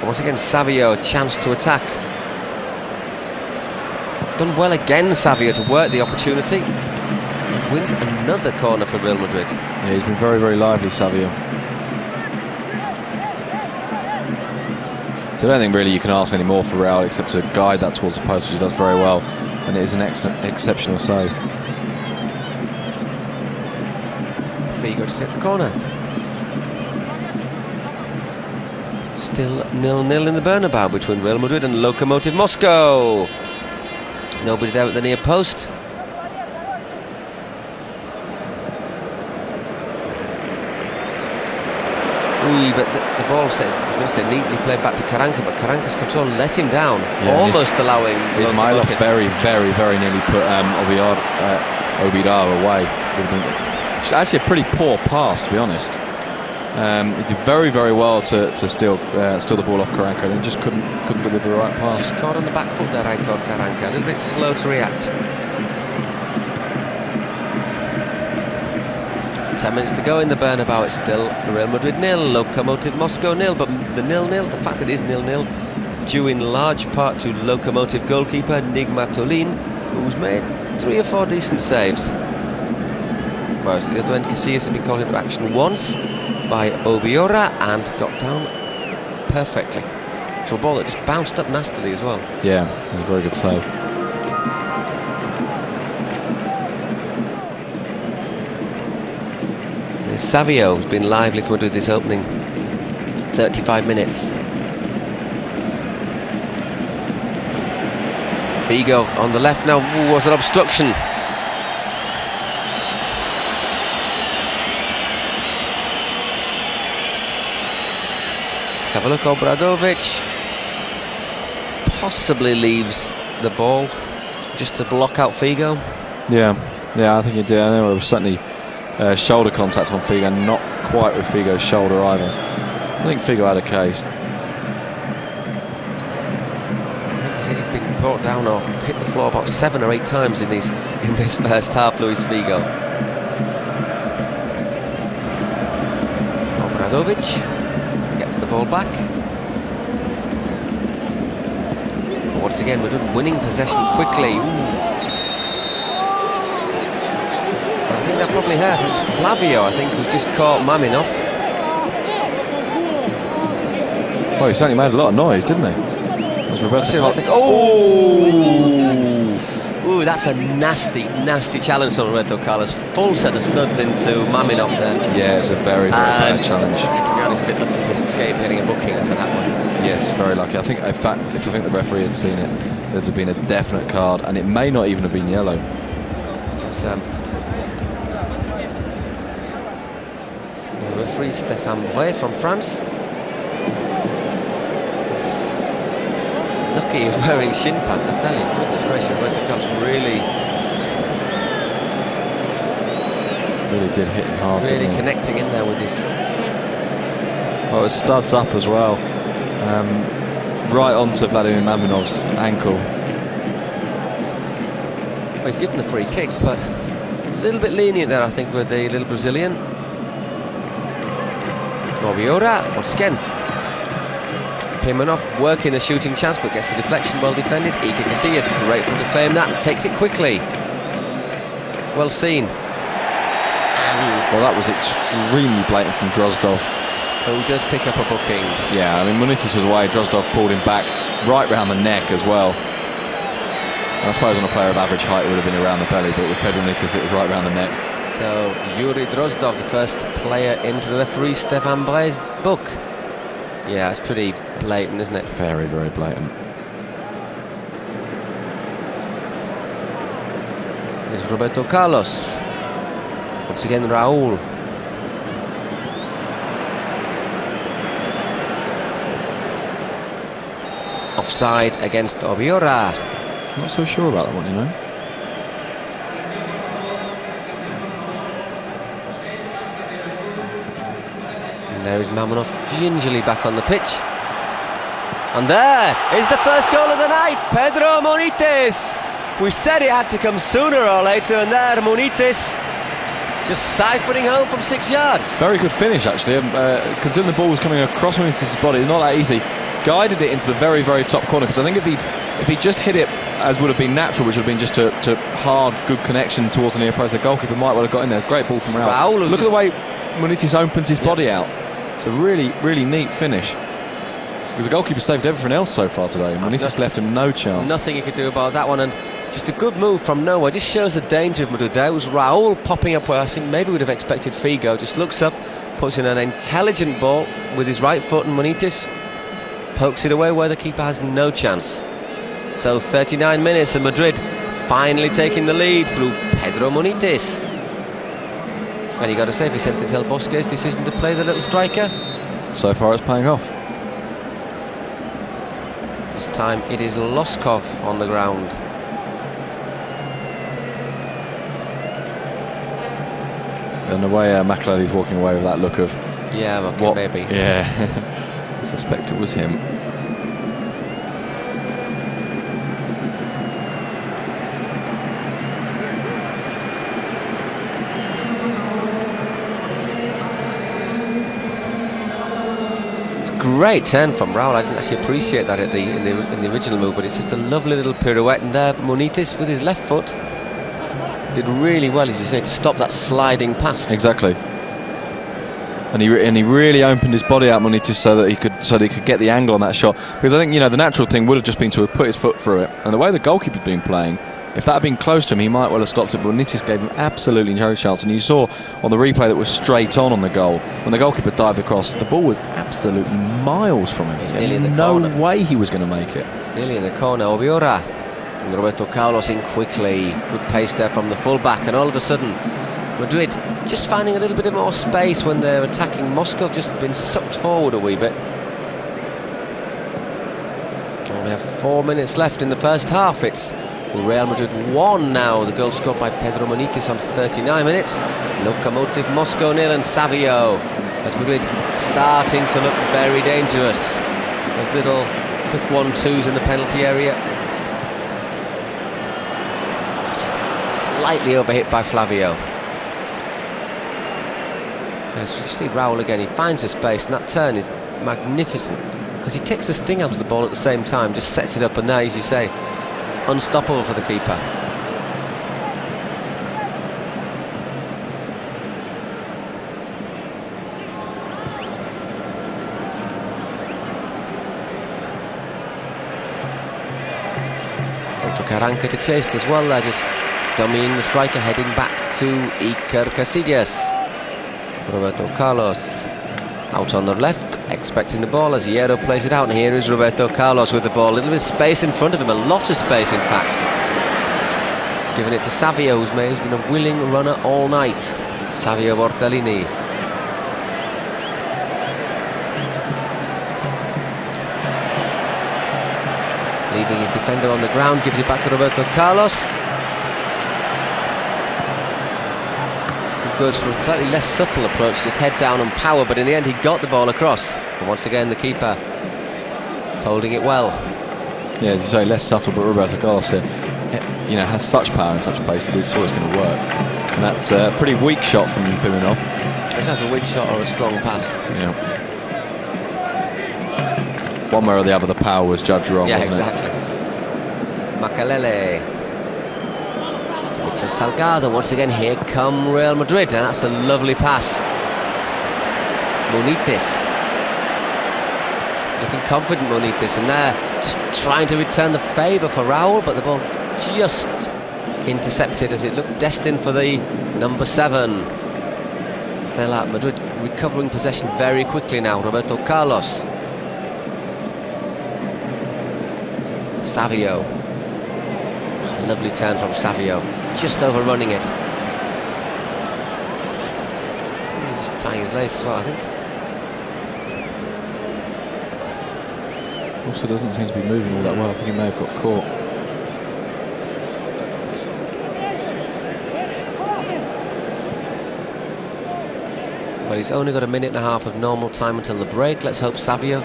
Once again, Savio, chance to attack. Done well again, Savio, to work the opportunity. Wins another corner for Real Madrid. Yeah, he's been very lively, Savio. So I don't think really you can ask any more for Real except to guide that towards the post, which he does very well, and it is an exceptional save. Figo to take the corner. Still 0-0 in the Bernabeu between Real Madrid and Lokomotiv Moscow. Nobody there at the near post. Ooh, but the ball, I was going to say, neatly played back to Karanka, but Karanka's control let him down, almost allowing... Ismailov very, very, very nearly put Obidar away. It's actually a pretty poor pass, to be honest. He did very, very well to steal the ball off Karanka, and just couldn't deliver the right pass. Just caught on the back foot there, I thought, Karanka. A little bit slow to react. 10 minutes to go in the Bernabeu. It's still Real Madrid 0, Lokomotiv Moscow 0. But the 0-0, the fact that it is 0-0, due in large part to Lokomotiv goalkeeper Nigmatulin, who's made 3 or 4 decent saves. Whereas at the other end, Casillas has been called into action once by Obiora and got down perfectly to a ball that just bounced up nastily as well. Yeah, it was a very good save. Savio has been lively for Madrid this opening 35 minutes. Figo on the left now. Ooh, was an obstruction. Let's have a look. Obradovic possibly leaves the ball just to block out Figo. Yeah, I think he did. I know it was certainly shoulder contact on Figo, not quite with Figo's shoulder either. I think Figo had a case. He's been brought down or hit the floor about 7 or 8 times in this first half, Luis Figo. Obradovic gets the ball back. But once again, we're winning possession quickly. Ooh. I think that probably hurt. It was Flavio, I think, who just caught Maminov. Well, he certainly made a lot of noise, didn't he? It was Roberto. Ooh, that's a nasty challenge on Roberto Carlos. Full set of studs into Maminov there. Yeah, it's a very, very bad challenge. To be honest, a bit lucky to escape getting a booking after that one. Yes, very lucky. I think, in fact, if the referee had seen it, there'd have been a definite card, and it may not even have been yellow. It's, referee Stéphane Bray from France. He's lucky he's wearing shin pads, I tell you. Goodness gracious, Roberto Carlos really did hit him hard. Really connecting in there with his... Oh, it studs up as well. Right onto Vladimir Maminov's ankle. Well, he's given the free kick, but a little bit lenient there, I think, with the little Brazilian. Obiora, once again. Pimenov working the shooting chance, but gets the deflection well defended. Iker Casillas, grateful to claim that, takes it quickly. It's well seen. And well, that was extremely blatant from Drozdov. Who does pick up a booking. Yeah, I mean, Munitis was away, Drozdov pulled him back right round the neck as well. And I suppose on a player of average height it would have been around the belly, but with Pedro Munitis it was right round the neck. So, Yuri Drozdov, the first player into the referee Stéphane Bray's book. Yeah, it's pretty blatant, isn't it? Very, very blatant. Here's Roberto Carlos. Once again, Raúl. Offside against Obiora. Not so sure about that one, you know. And there is Maminov gingerly back on the pitch. And there is the first goal of the night, Pedro Munitis. We said it had to come sooner or later, and there Munitis just siphoning home from 6 yards. Very good finish, actually. Considering the ball was coming across Munitis' body, not that easy. Guided it into the very, very top corner, because I think if he'd just hit it as would have been natural, which would have been just a hard, good connection towards the near post, the goalkeeper might well have got in there. Great ball from Raúl. Look at the way Munitis opens his body out. It's a really, really neat finish. Because the goalkeeper saved everything else so far today. Munitis left him no chance. Nothing he could do about that one, and just a good move from nowhere. Just shows the danger of Madrid there. It was Raúl popping up where I think maybe would have expected Figo. Just looks up, puts in an intelligent ball with his right foot, and Munitis pokes it away where the keeper has no chance. So 39 minutes and Madrid finally taking the lead through Pedro Munitis. And you got to say, Vicente Del Bosque's decision to play the little striker, so far it's paying off. This time it is Loskov on the ground. And the way Makelele's walking away with that look of... Yeah, okay, what, maybe. Yeah, I suspect it was him. Great turn from Raul. I didn't actually appreciate that in the original move, but it's just a lovely little pirouette, and there Munitis with his left foot did really well, as you say, to stop that sliding past. Exactly. And he really opened his body out, Munitis, so that he could get the angle on that shot. Because I think, you know, the natural thing would have just been to have put his foot through it. And the way the goalkeeper's been playing, if that had been close to him, he might well have stopped it. But Munitis gave him absolutely no chance. And you saw on the replay that was straight on the goal, when the goalkeeper dived across, the ball was absolutely miles from him. He's nearly in the no corner. way he was going to make it. Nearly in the corner. Obiora. And Roberto Carlos in quickly. Good pace there from the full-back. And all of a sudden, Madrid just finding a little bit more space when they're attacking. Moscow just been sucked forward a wee bit. And we have 4 minutes left in the first half. It's Real Madrid 1 now. The goal scored by Pedro Munitis on 39 minutes. Lokomotiv Moscow 0 and Savio. As Madrid starting to look very dangerous. Those little quick 1-2s in the penalty area. Just slightly overhit by Flavio. As you see Raul again, he finds a space, and that turn is magnificent because he takes the sting out of the ball at the same time, just sets it up, and there, as you say, unstoppable for the keeper. On for Carranca to chase as well. They're just dummying the striker, heading back to Iker Casillas. Roberto Carlos out on the left, expecting the ball as Hierro plays it out, and here is Roberto Carlos with the ball. A little bit of space in front of him, a lot of space in fact. He's giving it to Savio, who's been a willing runner all night. Savio Bortolini. Leaving his defender on the ground, gives it back to Roberto Carlos. Goes for a slightly less subtle approach, just head down and power, but in the end he got the ball across. And once again the keeper holding it well. Yeah, as you say, less subtle, but Roberto Carlos here, you know, has such power and such pace that it's always going to work. And that's a pretty weak shot from Pimenov. It's either a weak shot or a strong pass. Yeah. One way or the other, the power was judged wrong, yeah, wasn't exactly. Makelele. It's a Salgado. Once again, here come Real Madrid, and that's a lovely pass. Munitis. Looking confident, Munitis, and they're just trying to return the favour for Raul, but the ball just intercepted as it looked destined for the number 7. Still out, Madrid recovering possession very quickly now. Roberto Carlos. Savio. A lovely turn from Savio. Just overrunning it. Just tying his lace as well, I think. Also doesn't seem to be moving all that well. I think he may have got caught. Well, he's only got a minute and a half of normal time until the break. Let's hope Savio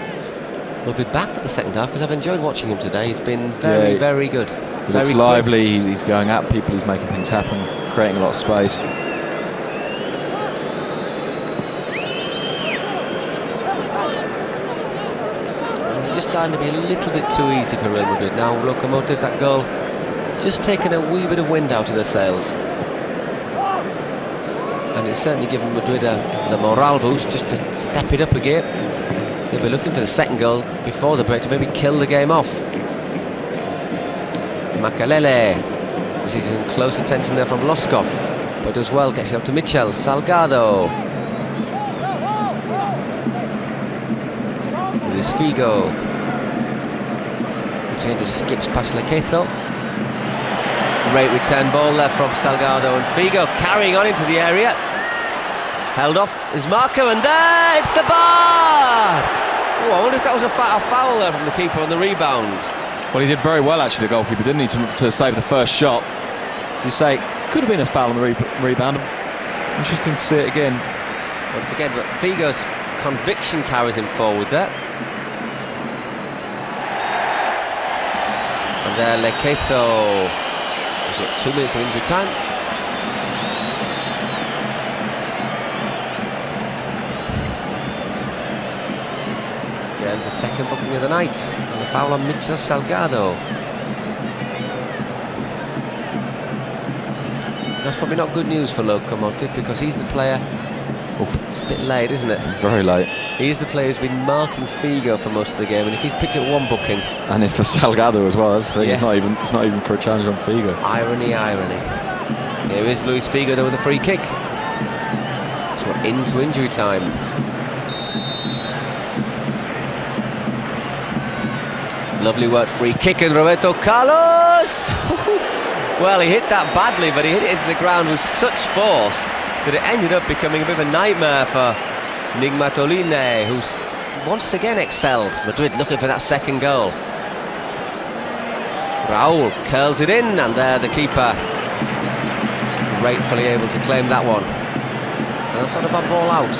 will be back for the second half, because I've enjoyed watching him today. He's been very, very good. He looks lively, he's going at people, he's making things happen, creating a lot of space. It's just starting to be a little bit too easy for Real Madrid. Now, Lokomotiv, that goal, just taking a wee bit of wind out of their sails. And it's certainly given Madrid the morale boost just to step it up a gear. They'll be looking for the second goal before the break to maybe kill the game off. Makelele. We see some close attention there from Loskov, but does well, gets it up to Michel. Salgado. Luis Figo. Once again, just skips past Lokomotiv. Great return ball there from Salgado, and Figo carrying on into the area. Held off his marker, and there, it's the bar! Oh, I wonder if that was a foul there from the keeper on the rebound. Well, he did very well, actually, the goalkeeper, didn't he, to save the first shot. As you say, could have been a foul on the rebound. Interesting to see it again. Once again, but Figo's conviction carries him forward there. And there, Lokomotiv. 2 minutes of injury time. Yeah, there's a second booking of the night. There's a foul on Mitchell Salgado. That's probably not good news for Lokomotiv, because he's the player. Oof. It's a bit late, isn't it? Very late. He's the player who's been marking Figo for most of the game, and if he's picked up one booking, and it's for Salgado as well. That's the thing. Yeah. It's not even for a challenge on Figo. Irony, irony. Here is Luis Figo though with a free kick. So we're into injury time. Lovely work, free kick, and Roberto Carlos. Well, he hit that badly, but he hit it into the ground with such force that it ended up becoming a bit of a nightmare for Nigmatoline, who's once again excelled. Madrid looking for that second goal. Raúl curls it in, and there the keeper gratefully able to claim that one. And that's not a bad ball out.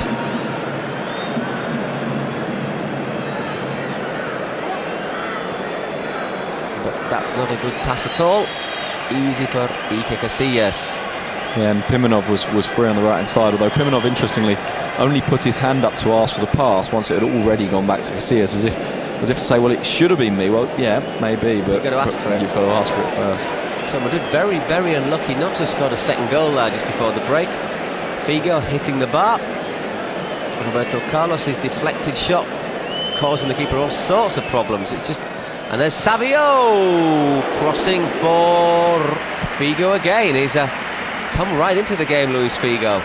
But that's not a good pass at all. Easy for Iker Casillas. Yeah, and Pimenov was free on the right-hand side, although Pimenov, interestingly, only put his hand up to ask for the pass once it had already gone back to Casillas, as if to say, well, it should have been me. Well, yeah, maybe, but you've got to ask for it. You've got to ask for it first. So Madrid very, very unlucky not to have scored a second goal there just before the break. Figo hitting the bar. Roberto Carlos' deflected shot causing the keeper all sorts of problems. It's just... And there's Savio crossing for Figo again. He's come right into the game, Luis Figo.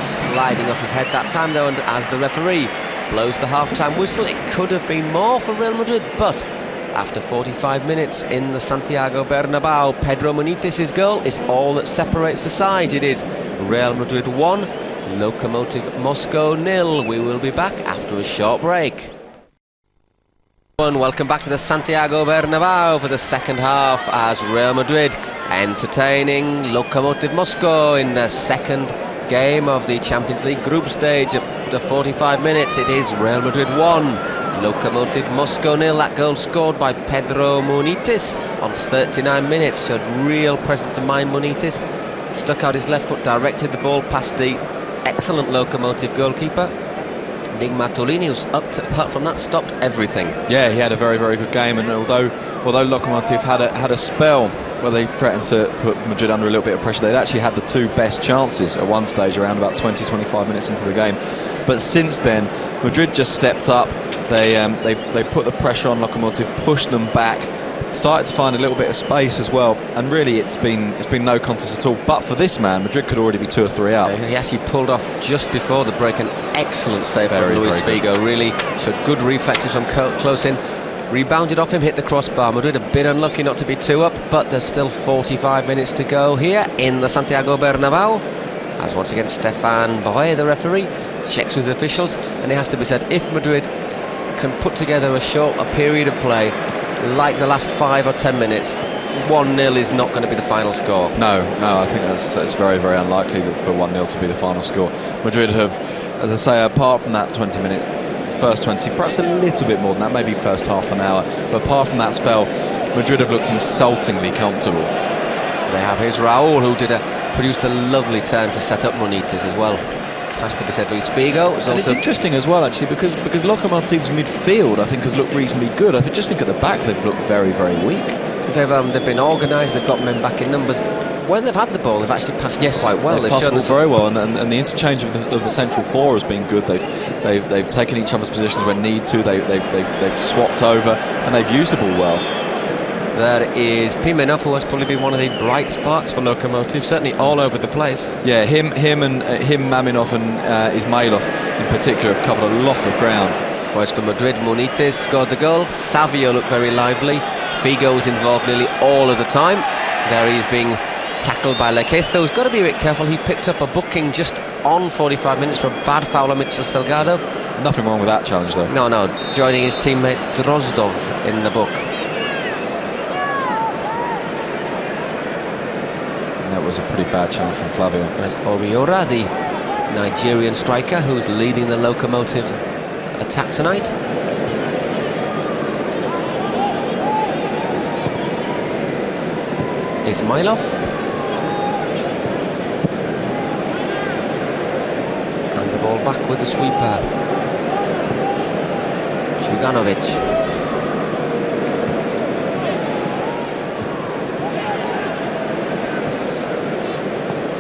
Sliding off his head that time though, and as the referee blows the half-time whistle, it could have been more for Real Madrid, but after 45 minutes in the Santiago Bernabéu, Pedro Muniz' goal is all that separates the sides. It is Real Madrid 1, Lokomotiv Moscow 0. We will be back after a short break. Welcome back to the Santiago Bernabéu for the second half, as Real Madrid entertaining Lokomotiv Moscow in the second game of the Champions League group stage. After 45 minutes, it is Real Madrid 1, Lokomotiv Moscow 0. That goal scored by Pedro Muniz on 39 minutes. Showed real presence of mind. Muniz stuck out his left foot, directed the ball past the excellent Lokomotiv goalkeeper Nigmatoline, who's apart from that, stopped everything. Yeah, he had a very, very good game, and although Lokomotiv had a spell where they threatened to put Madrid under a little bit of pressure, they'd actually had the two best chances at one stage around about 20-25 minutes into the game. But since then, Madrid just stepped up. They put the pressure on Lokomotiv, pushed them back, started to find a little bit of space as well, and really it's been no contest at all. But for this man, Madrid could already be 2 or 3 out. He actually pulled off just before the break an excellent save from Luis Figo. Really showed good reflexes from close in. Rebounded off him, hit the crossbar. Madrid a bit unlucky not to be 2 up, but there's still 45 minutes to go here in the Santiago Bernabéu. As once again Stefan Borré, the referee, checks with the officials, and it has to be said, if Madrid can put together a period of play like the last 5 or 10 minutes, 1-0 is not going to be the final score. No, I think that's very, very unlikely for 1-0 to be the final score. Madrid have, as I say, apart from that 20-minute, first 20, perhaps a little bit more than that, maybe first half an hour, but apart from that spell, Madrid have looked insultingly comfortable. They have. Here's Raúl, who produced a lovely turn to set up Muniz as well. Has to be said, Luis Figo. And it's interesting as well, actually, because Lokomotiv's midfield, I think, has looked reasonably good. I just think at the back they've looked very, very weak. They've been organised, they've got men back in numbers. When they've had the ball, they've actually passed quite well. They've passed the ball very well, and the interchange of the central four has been good. They've taken each other's positions when need to. They've swapped over, and they've used the ball well. There is Pimenov, who has probably been one of the bright sparks for Lokomotiv, certainly all over the place. Yeah, him, Maminov and Ismailov in particular have covered a lot of ground. Whereas for Madrid, Munites scored the goal. Savio looked very lively. Figo was involved nearly all of the time. There he's being tackled by Lokomotiv. He's got to be a bit careful. He picked up a booking just on 45 minutes for a bad foul on Mitchell Salgado. Nothing wrong with that challenge, though. No, joining his teammate Drozdov in the book. And that was a pretty bad challenge from Flavio. There's Obiora, the Nigerian striker, who's leading the Lokomotiv attack tonight. Ismailov. And the ball back with the sweeper. Shuganovic.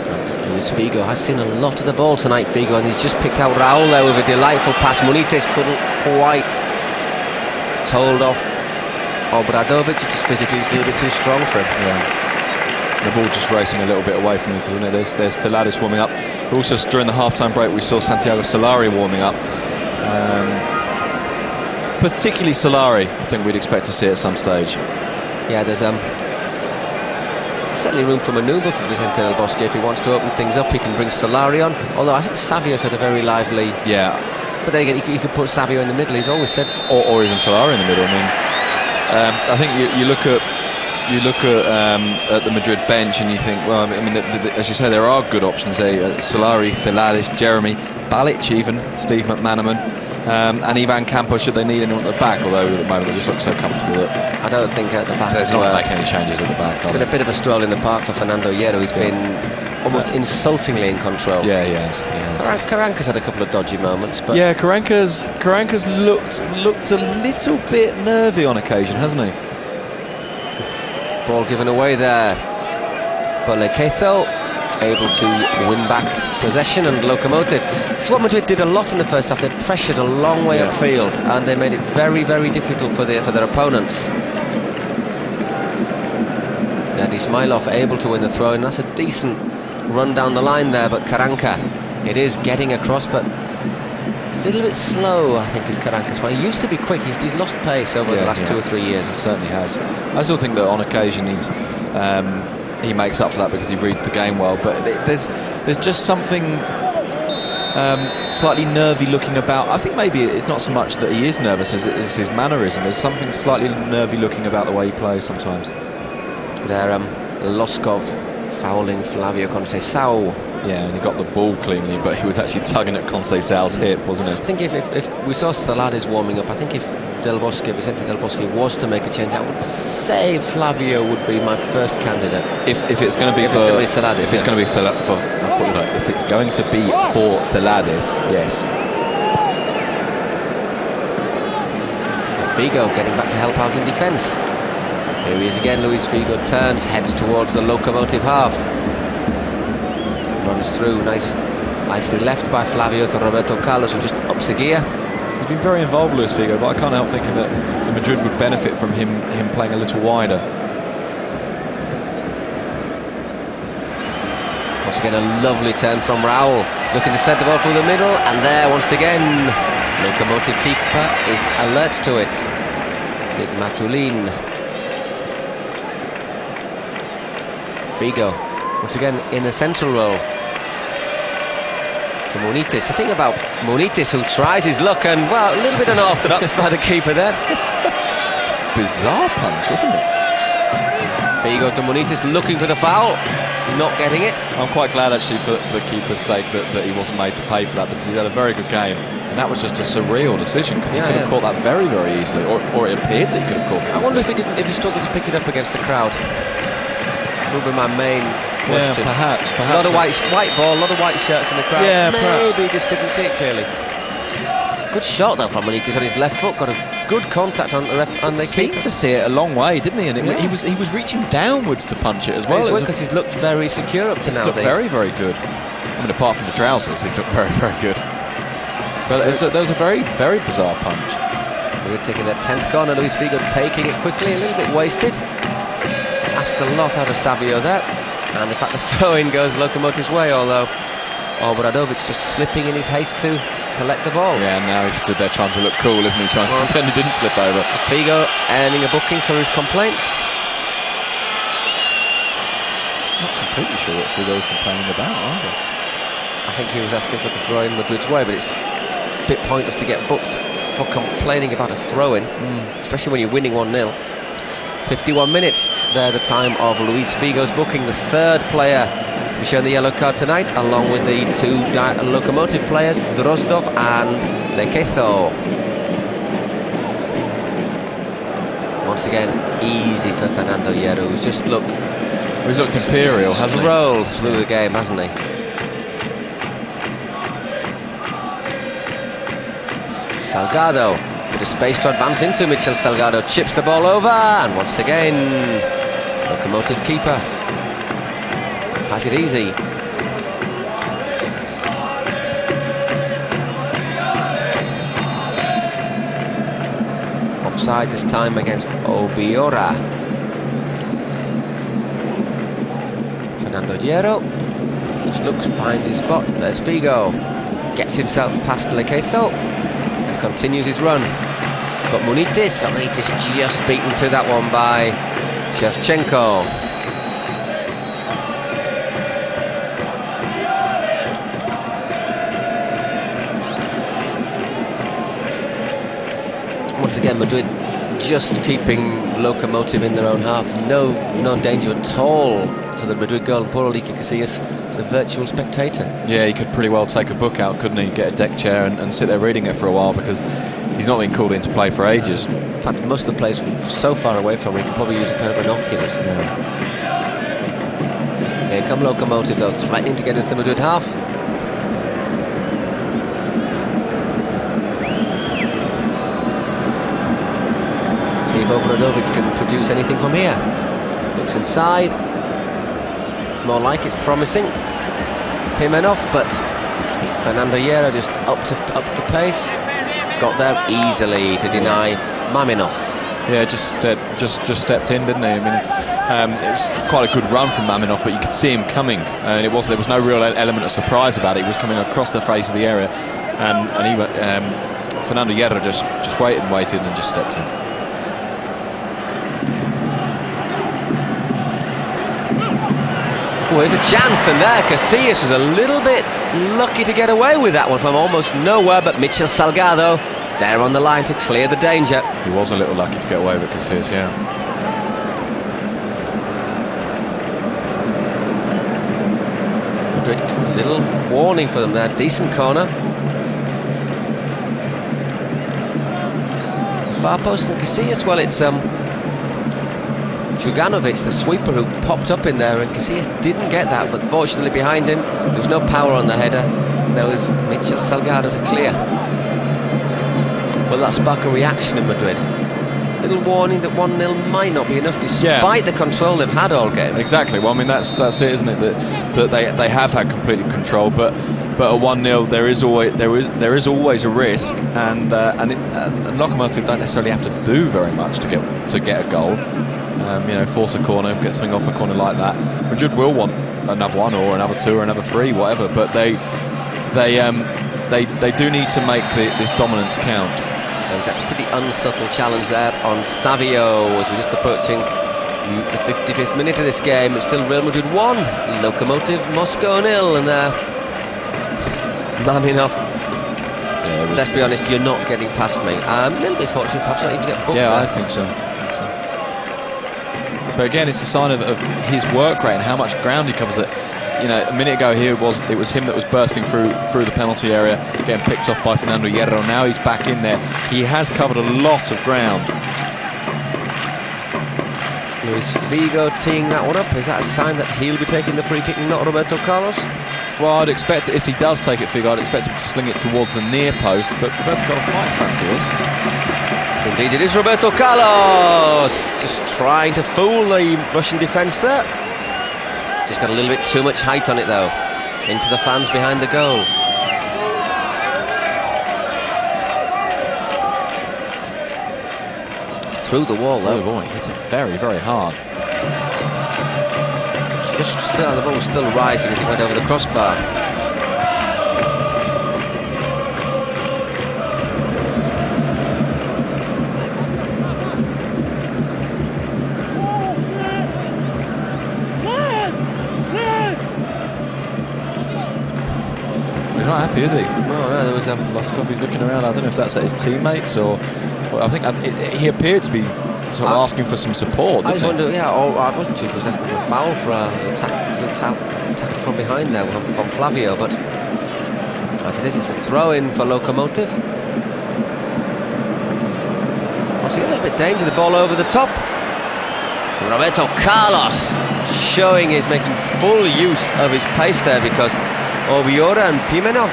And Luis Figo has seen a lot of the ball tonight, Figo, and he's just picked out Raul there with a delightful pass. Munites couldn't quite hold off Obradovic, just physically just a little bit too strong for him. Yeah. The ball just racing a little bit away from us, isn't it? There's Theladis warming up. Also, during the half-time break, we saw Santiago Solari warming up. Particularly Solari, I think we'd expect to see at some stage. Yeah, there's certainly room for manoeuvre for Vicente Del Bosque. If he wants to open things up, he can bring Solari on. Although I think Savio's had a very lively... Yeah. But then again, you could put Savio in the middle. He's always said... Or even Solari in the middle. I mean, I think you look at the Madrid bench and you think, well, I mean, as you say, there are good options there. Solari, Theladis, Jeremy, Balic even, Steve McManaman, and Ivan Campos should they need anyone at the back, although at the moment they just look so comfortable that... I don't think at the back there's not making any changes at the back. It's been a bit of a stroll in the park for Fernando Hierro. He's been almost insultingly in control. Yeah, he has. Karanka's had a couple of dodgy moments, but... Yeah, Karanka's looked a little bit nervy on occasion, hasn't he? Ball given away there. But Lokomotiv able to win back possession, and Lokomotiv. It's what Madrid did a lot in the first half. They pressured a long way upfield, and they made it very, very difficult for their opponents. And Ismailov able to win the throw, and that's a decent run down the line there. But Karanka, it is getting across, but a little bit slow, I think, is Karanka's run. He used to be quick. He's lost pace over the last 2 or 3 years. He certainly has. I still think that on occasion he makes up for that because he reads the game well. But there's just something slightly nervy looking about. I think maybe it's not so much that he is nervous as it's his mannerism. There's something slightly nervy looking about the way he plays sometimes. There, Loskov fouling Flavio Conceição. Yeah, and he got the ball cleanly, but he was actually tugging at Conceição's hip, wasn't it? I think if we saw Theladis warming up, I think if Vicente Del Bosque was to make a change, I would say Flavio would be my first candidate. If it's going to be Theladis, if it's going to be if it's going to be for Theladis, yes. Figo getting back to help out in defence. Here he is again. Luis Figo turns, heads towards the Lokomotiv half. Runs through, nicely left by Flavio to Roberto Carlos, who just ups a gear. He's been very involved, Luis Figo, but I can't help thinking that the Madrid would benefit from him playing a little wider. Once again, a lovely turn from Raul, looking to set the ball through the middle, and there once again, Lokomotiv keeper is alert to it. Big Matulin. Figo, once again in a central role. To Munites. The thing about Munites, who tries his luck, and well, a little bit unorthodox by the keeper there. Bizarre punch, wasn't it? Figo to Munites, looking for the foul, not getting it. I'm quite glad actually for the keeper's sake that he wasn't made to pay for that, because he had a very good game, and that was just a surreal decision, because he could have caught that very, very easily, or it appeared that he could have caught it easily. I wonder if he struggled to pick it up against the crowd. That would be my main question. Yeah, perhaps. A lot of white ball, a lot of white shirts in the crowd. Yeah, maybe he just didn't see it clearly. Good shot though from Munites on his left foot. Got a good contact on the left. And they seemed to see it a long way, didn't he? And he was reaching downwards to punch it as well. Because he's looked very secure up to now. He's looked very, very good. I mean, apart from the trousers, he's looked very, very good. But there was a very, very bizarre punch. Madrid taking their 10th corner. Luis Figo taking it quickly, a little bit wasted. Asked a lot out of Savio there. And in fact, the throw-in goes Lokomotiv's way, although Obradovic just slipping in his haste to collect the ball. Yeah, and now he stood there trying to look cool, isn't he? Trying to pretend he didn't slip over. Figo earning a booking for his complaints. Not completely sure what Figo was complaining about either. I think he was asking for the throw-in Madrid's way, but it's a bit pointless to get booked for complaining about a throw-in, especially when you're winning 1-0. 51 minutes, there the time of Luis Figo's booking, the third player to be shown the yellow card tonight, along with the two Lokomotiv players, Drozdov and Lekezo. Once again, easy for Fernando Hierro, who's just looked imperial, hasn't he? Rolled through the game, hasn't he? Salgado, bit of space to advance into. Michel Salgado chips the ball over, and once again, Lokomotiv keeper has it easy. Offside this time against Obiora. Fernando Hierro just looks and finds his spot. There's Figo, gets himself past Lekezo and continues his run. Got Munitis, but Munitis just beaten to that one by Shevchenko. Once again, Madrid just keeping Lokomotiv in their own half. No danger at all to the Madrid goal. And poor Iker Casillas is a virtual spectator. Yeah, he could pretty well take a book out, couldn't he? Get a deck chair and sit there reading it for a while, because he's not been called into play for ages. In fact, most of the players so far away from him, he could probably use a pair of binoculars. Here come Lokomotiv, though, threatening to get into the Madrid half. See if Obradovic can produce anything from here. Looks inside. It's more like it's promising. Pimenov, but Fernando Hierro just up to pace. Got there easily to deny Maminov. Yeah, just stepped in, didn't he? I mean, it's quite a good run from Maminov, but you could see him coming, and there was no real element of surprise about it. He was coming across the face of the area, and he Fernando Hierro just waited and just stepped in. Oh, there's a chance, and there Casillas was a little bit lucky to get away with that one from almost nowhere, but Michel Salgado is there on the line to clear the danger. He was a little lucky to get away with Casillas, yeah. Madrid, little warning for them there, decent corner. Far post and Casillas, well, it's Juganovic, the sweeper, who popped up in there, and Casillas didn't get that, but fortunately behind him there was no power on the header. There was Michel Salgado to clear. Will that spark a reaction in Madrid? Little warning that 1-0 might not be enough, despite the control they've had all game. Exactly. Well, I mean, that's it, isn't it? That they have had complete control, but at 1-0 there is always a risk, and Lokomotiv don't necessarily have to do very much to get a goal. Force a corner, get something off a corner like that. Madrid will want another one, or another two, or another three, whatever. But they do need to make this dominance count. Exactly, pretty unsubtle challenge there on Savio as we're just approaching the 55th minute of this game. It's still Real Madrid 1, Lokomotiv Moscow 0, and Maminov. Yeah, let's be honest, you're not getting past me. A little bit fortunate, perhaps not even to get booked. Yeah, there. I think so. But again, it's a sign of his work rate and how much ground he covers. A minute ago here it was him that was bursting through the penalty area, getting picked off by Fernando Hierro. Now he's back in there. He has covered a lot of ground. Luis Figo teeing that one up. Is that a sign that he'll be taking the free kick and not Roberto Carlos? Well, I'd expect, if he does take it, Figo, I'd expect him to sling it towards the near post, but Roberto Carlos might fancy this. Indeed, it is Roberto Carlos, just trying to fool the Russian defence there. Just got a little bit too much height on it, though, into the fans behind the goal. Through the wall, though. Through the wall, he hit it very, very hard. Just still, the ball was still rising as it went over the crossbar. He's not happy, is he? No, there was Loskov, he's looking around. I don't know if that's at his teammates or I think he appeared to be sort of asking for some support. I was wondering, yeah, I wasn't sure if he was asking for a foul for a tackle from behind there from Flavio, but as it is, it's a throw-in for Lokomotiv. Once again, a little bit danger, the ball over the top. Roberto Carlos showing he's making full use of his pace there, because Obiora and Pimenov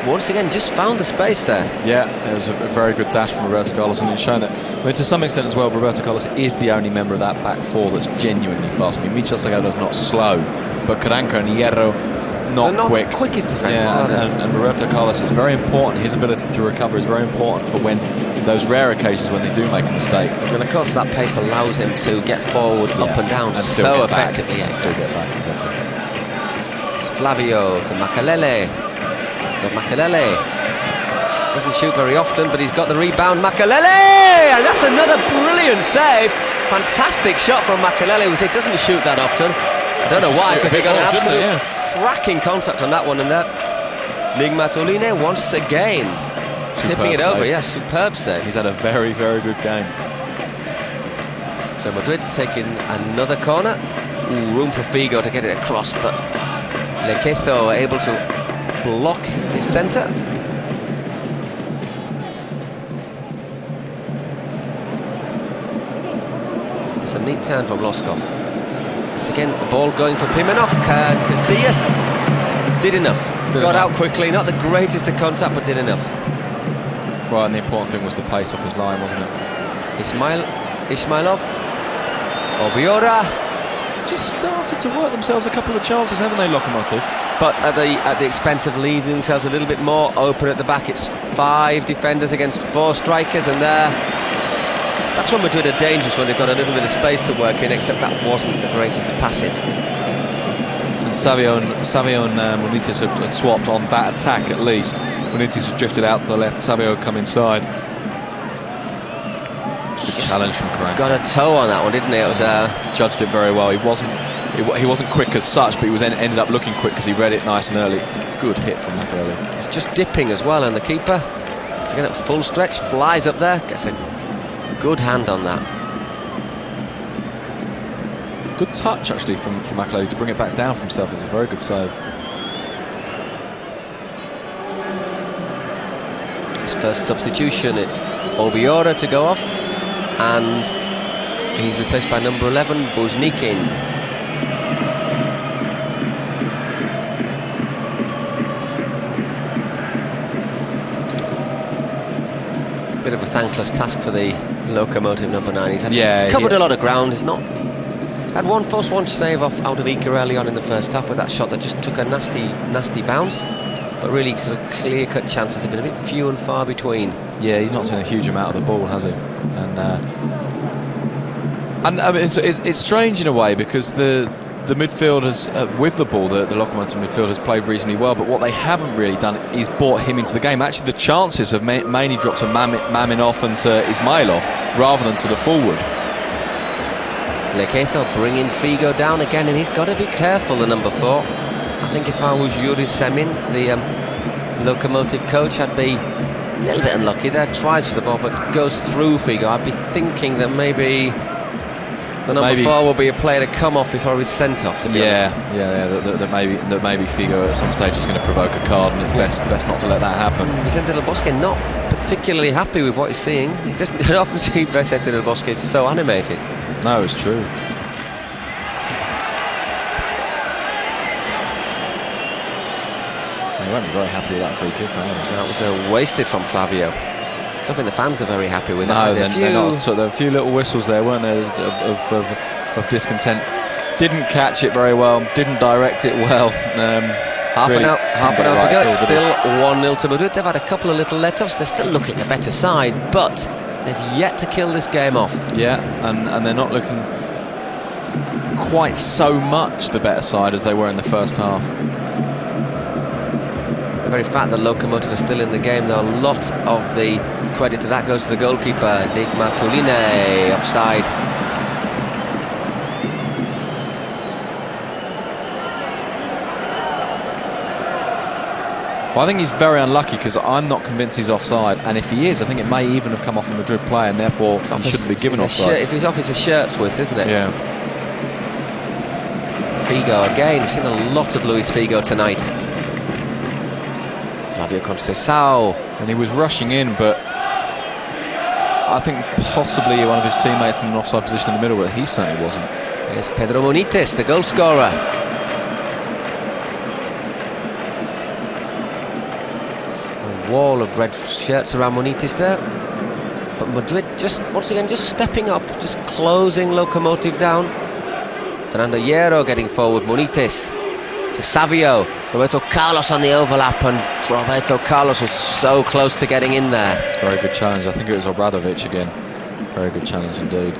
once again just found the space there. Yeah, it was a very good dash from Roberto Carlos, and it's shown that, I mean, to some extent as well, Roberto Carlos is the only member of that back four that's genuinely fast. I mean, Michel Salgado's not slow, but Caranco and Hierro not quick. The quickest defenders, are they? And Roberto Carlos is very important. His ability to recover is very important for when those rare occasions when they do make a mistake. And of course, that pace allows him to get forward, up and down, and so effectively. And still get back, exactly. Flavio to Makalele. So Makalele doesn't shoot very often, but he's got the rebound. Makalele! And that's another brilliant save. Fantastic shot from Makalele, who doesn't shoot that often. I don't know why, because he got an absolute cracking contact on that one. And that Nigmatuline once again tipping it over. Yeah, superb save. He's had a very, very good game. So Madrid taking another corner. Ooh, room for Figo to get it across, but Lequezo able to block his centre. It's a neat turn from Loskov. Once again, the ball going for Pimenov. Casillas did enough. Got out quickly. Not the greatest of contact, but did enough. Well, and the important thing was the pace off his line, wasn't it? Ismailov. Obiora. Just started to work themselves a couple of chances, haven't they, Lokomotiv? But at the expense of leaving themselves a little bit more open at the back. It's 5 defenders against 4 strikers, and that's when Madrid are dangerous, when they've got a little bit of space to work in, except that wasn't the greatest of passes. And Savio and Munitis had swapped on that attack at least. Munitis had drifted out to the left, Savio had come inside. Good challenge from Caranco. Got a toe on that one, didn't he? It was judged it very well. He wasn't quick as such, but he was ended up looking quick because he read it nice and early. It's a good hit from that early. It's just dipping as well, and the keeper, to get it full stretch, flies up there, gets a good hand on that. Good touch actually from Makalele to bring it back down from himself. It's a very good save. His first substitution, it's Obiora to go off, and he's replaced by number 11, Buznikin. Bit of a thankless task for the Lokomotiv number 9. He's covered a lot of ground. He's not had one save off out of Iker early on in the first half with that shot that just took a nasty bounce. But really, sort of clear-cut chances have been a bit few and far between. Yeah, he's not seen a huge amount of the ball, has he? And I mean, it's strange in a way, because the midfielders with the ball, the Lokomotiv midfielders played reasonably well, but what they haven't really done is brought him into the game. Actually, the chances have mainly dropped to Maminov and to Ismailov rather than to the forward. Lequezo bringing Figo down again, and he's got to be careful, the number 4. I think if I was Yuri Semin, the Lokomotiv coach, I'd be a little bit unlucky there. Tries for the ball, but goes through Figo. I'd be thinking that maybe the number 4 will be a player to come off before he's sent off, to be honest. That maybe Figo at some stage is going to provoke a card, and it's best not to let that happen. Vicente Del Bosque not particularly happy with what he's seeing. He doesn't often see Vicente Del Bosque so animated. No, it's true. He won't be very happy with that free kick, either. That was wasted from Flavio. I don't think the fans are very happy with that. No, they're not. So there were a few little whistles there, weren't there, of discontent. Didn't catch it very well, didn't direct it well. Half an hour to go. It's still 1-0 to Madrid. They've had a couple of little let-offs. They're still looking the better side, but They've yet to kill this game off. Yeah, and they're not looking quite so much the better side as they were in the first half. The very fact that Lokomotiv are still in the game, though, a lot of the credit to that goes to the goalkeeper, Ligmatuline, offside. Well, I think he's very unlucky because I'm not convinced he's offside, and if he is, I think it may even have come off a Madrid player, and therefore he shouldn't be given offside. If he's off, it's a shirt's width, isn't it? Yeah. Figo again. We've seen a lot of Luis Figo tonight. Flavio Conceição. And he was rushing in, but I think possibly one of his teammates in an offside position in the middle, but he certainly wasn't. Here's Pedro Monitis, the goal scorer. A wall of red shirts around Monitis there. But Madrid just, once again, just stepping up, just closing Lokomotiv down. Fernando Hierro getting forward, Monitis to Savio. Roberto Carlos on the overlap, and Roberto Carlos was so close to getting in there. Very good challenge. I think it was Obradovic again. Very good challenge indeed.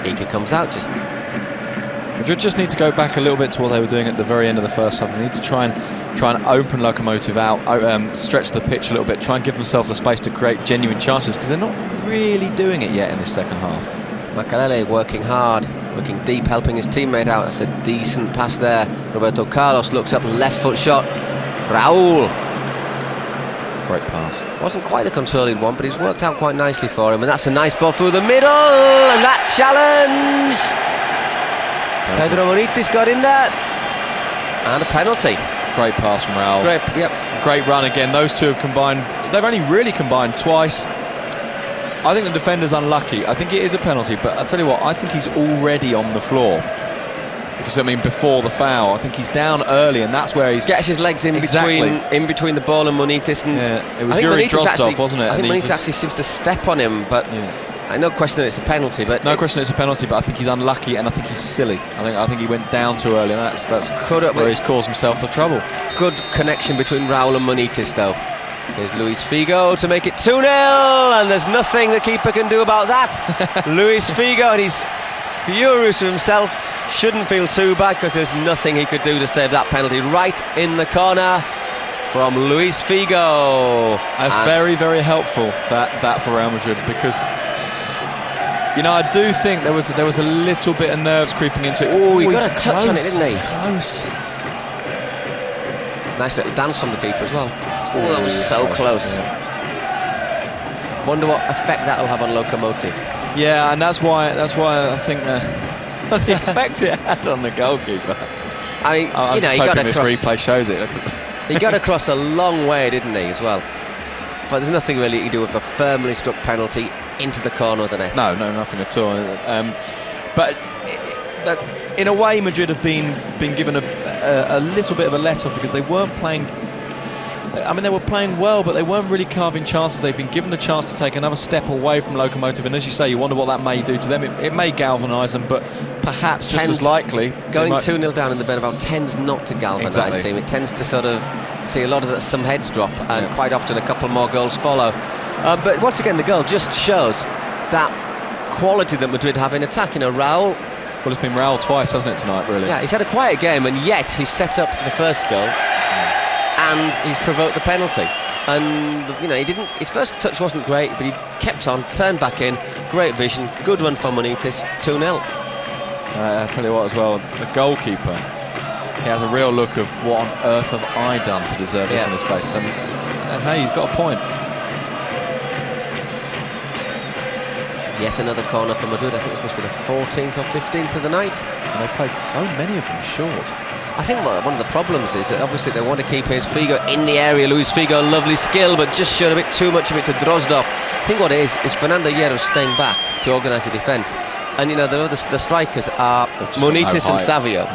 Ike comes out, just... Madrid just need to go back a little bit to what they were doing at the very end of the first half. They need to try and open Lokomotiv out, stretch the pitch a little bit, try and give themselves the space to create genuine chances, because they're not really doing it yet in this second half. Makalele working hard, looking deep, helping his teammate out. That's a decent pass there. Roberto Carlos looks up, left foot shot. Raul. Great pass. Wasn't quite the controlling one, but he's worked out quite nicely for him. And that's a nice ball through the middle. And that challenge. Penalty. Pedro Monitis got in there. And a penalty. Great pass from Raul. Great run again. Those two have combined. They've only really combined twice. I think the defender's unlucky. I think it is a penalty, but I'll tell you what, I think he's already on the floor. If you see what I mean, before the foul. I think he's down early, and that's where he's... Gets his legs in between the ball and Monitis. And yeah, it was Yuri Drozdov, wasn't it? I think Monitis actually seems to step on him, but... Yeah. No question that it's a penalty, but... No question it's a penalty, but I think he's unlucky, and I think he's silly. I think he went down too early, and that's where he's caused himself the trouble. Good connection between Raul and Monitis, though. Here's Luis Figo to make it 2-0, and there's nothing the keeper can do about that. Luis Figo, and he's furious with himself. Shouldn't feel too bad, because there's nothing he could do to save that penalty. Right in the corner from Luis Figo. That's very, very helpful, that for Real Madrid, because... You know, I do think there was a little bit of nerves creeping into it. Oh, he got a touch on it, didn't he? Close. Nice little dance from the keeper as well. Oh, that was so close. Yeah. Wonder what effect that will have on Lokomotiv. Yeah, and that's why I think the effect it had on the goalkeeper. I mean, I'm just hoping this replay shows it. He got across a long way, didn't he, as well? But there's nothing really you can do with a firmly struck penalty into the corner of the net. No, nothing at all. But in a way, Madrid have been given a little bit of a let-off, because they weren't playing... I mean, they were playing well, but they weren't really carving chances. They've been given the chance to take another step away from Lokomotiv, and as you say, you wonder what that may do to them. It may galvanise them, but perhaps just as likely... Going 2-0 down in the Bernabeu tends not to galvanise a team. It tends to sort of see a lot of some heads drop, and quite often a couple more goals follow. But once again, the goal just shows that quality that Madrid have in attack. You know, Raul... Well, it's been Raul twice, hasn't it, tonight, really? Yeah, he's had a quiet game, and yet he's set up the first goal, and he's provoked the penalty. And, you know, his first touch wasn't great, but he kept on, turned back in, great vision, good run from Monitis, 2-0. I'll tell you what as well, the goalkeeper, he has a real look of what on earth have I done to deserve this on his face. And hey, he's got a point. Yet another corner for Madrid. I think this must be the 14th or 15th of the night. And they've played so many of them short. I think one of the problems is that obviously they want to keep his Figo in the area. Luis Figo, lovely skill, but just showed a bit too much of it to Drozdov. I think what it is Fernando Hierro staying back to organise the defence. And, you know, the strikers are Monitis and Savio.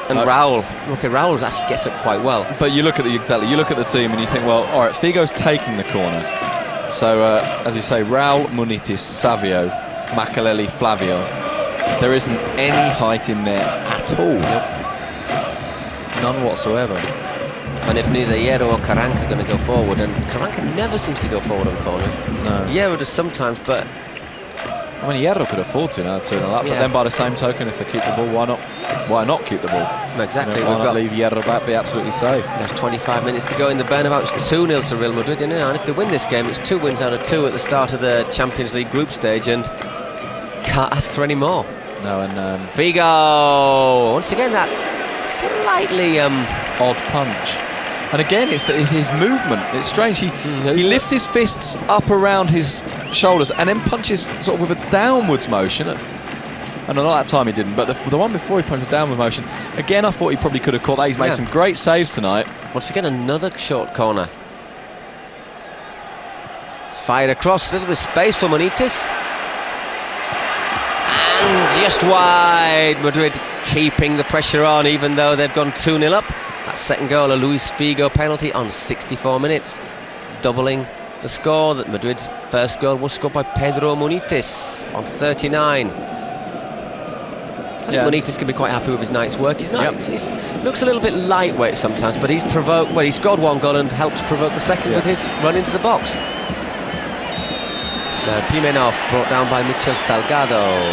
And Raul. Okay, Raul actually gets up quite well. But you look at the team and you think, well, all right, Figo's taking the corner. So, as you say, Raul, Monitis, Savio, Makalele, Flavio. There isn't any height in there at all. None whatsoever. And if neither Hierro or Carranca are going to go forward, and Carranca never seems to go forward on corners. No. Hierro does sometimes, but I mean, Hierro could afford to now, 2-0 up, but then by the same token, if they keep the ball, why not? Why not keep the ball? exactly. Why not leave Hierro back, be absolutely safe? There's 25 minutes to go in the Bernabeu. It's 2-0 to Real Madrid, and if they win this game, it's 2 wins out of 2 at the start of the Champions League group stage, and can't ask for any more. No, and Figo once again that slightly odd punch. And again, it's his movement. It's strange. He lifts his fists up around his shoulders and then punches sort of with a downwards motion. And not that time he didn't, but the one before he punched with downward motion, again, I thought he probably could have caught that. He's made some great saves tonight. Once again, another short corner. It's fired across, a little bit of space for Benitez. And just wide. Madrid keeping the pressure on, even though they've gone 2-0 up. That second goal, a Luis Figo penalty on 64 minutes, doubling the score. That Madrid's first goal was scored by Pedro Benitez on 39. I think Benitez can be quite happy with his night's work. He's not. He looks a little bit lightweight sometimes, but he's provoked. Well, he scored one goal and helped provoke the second with his run into the box. Pimenov brought down by Michel Salgado.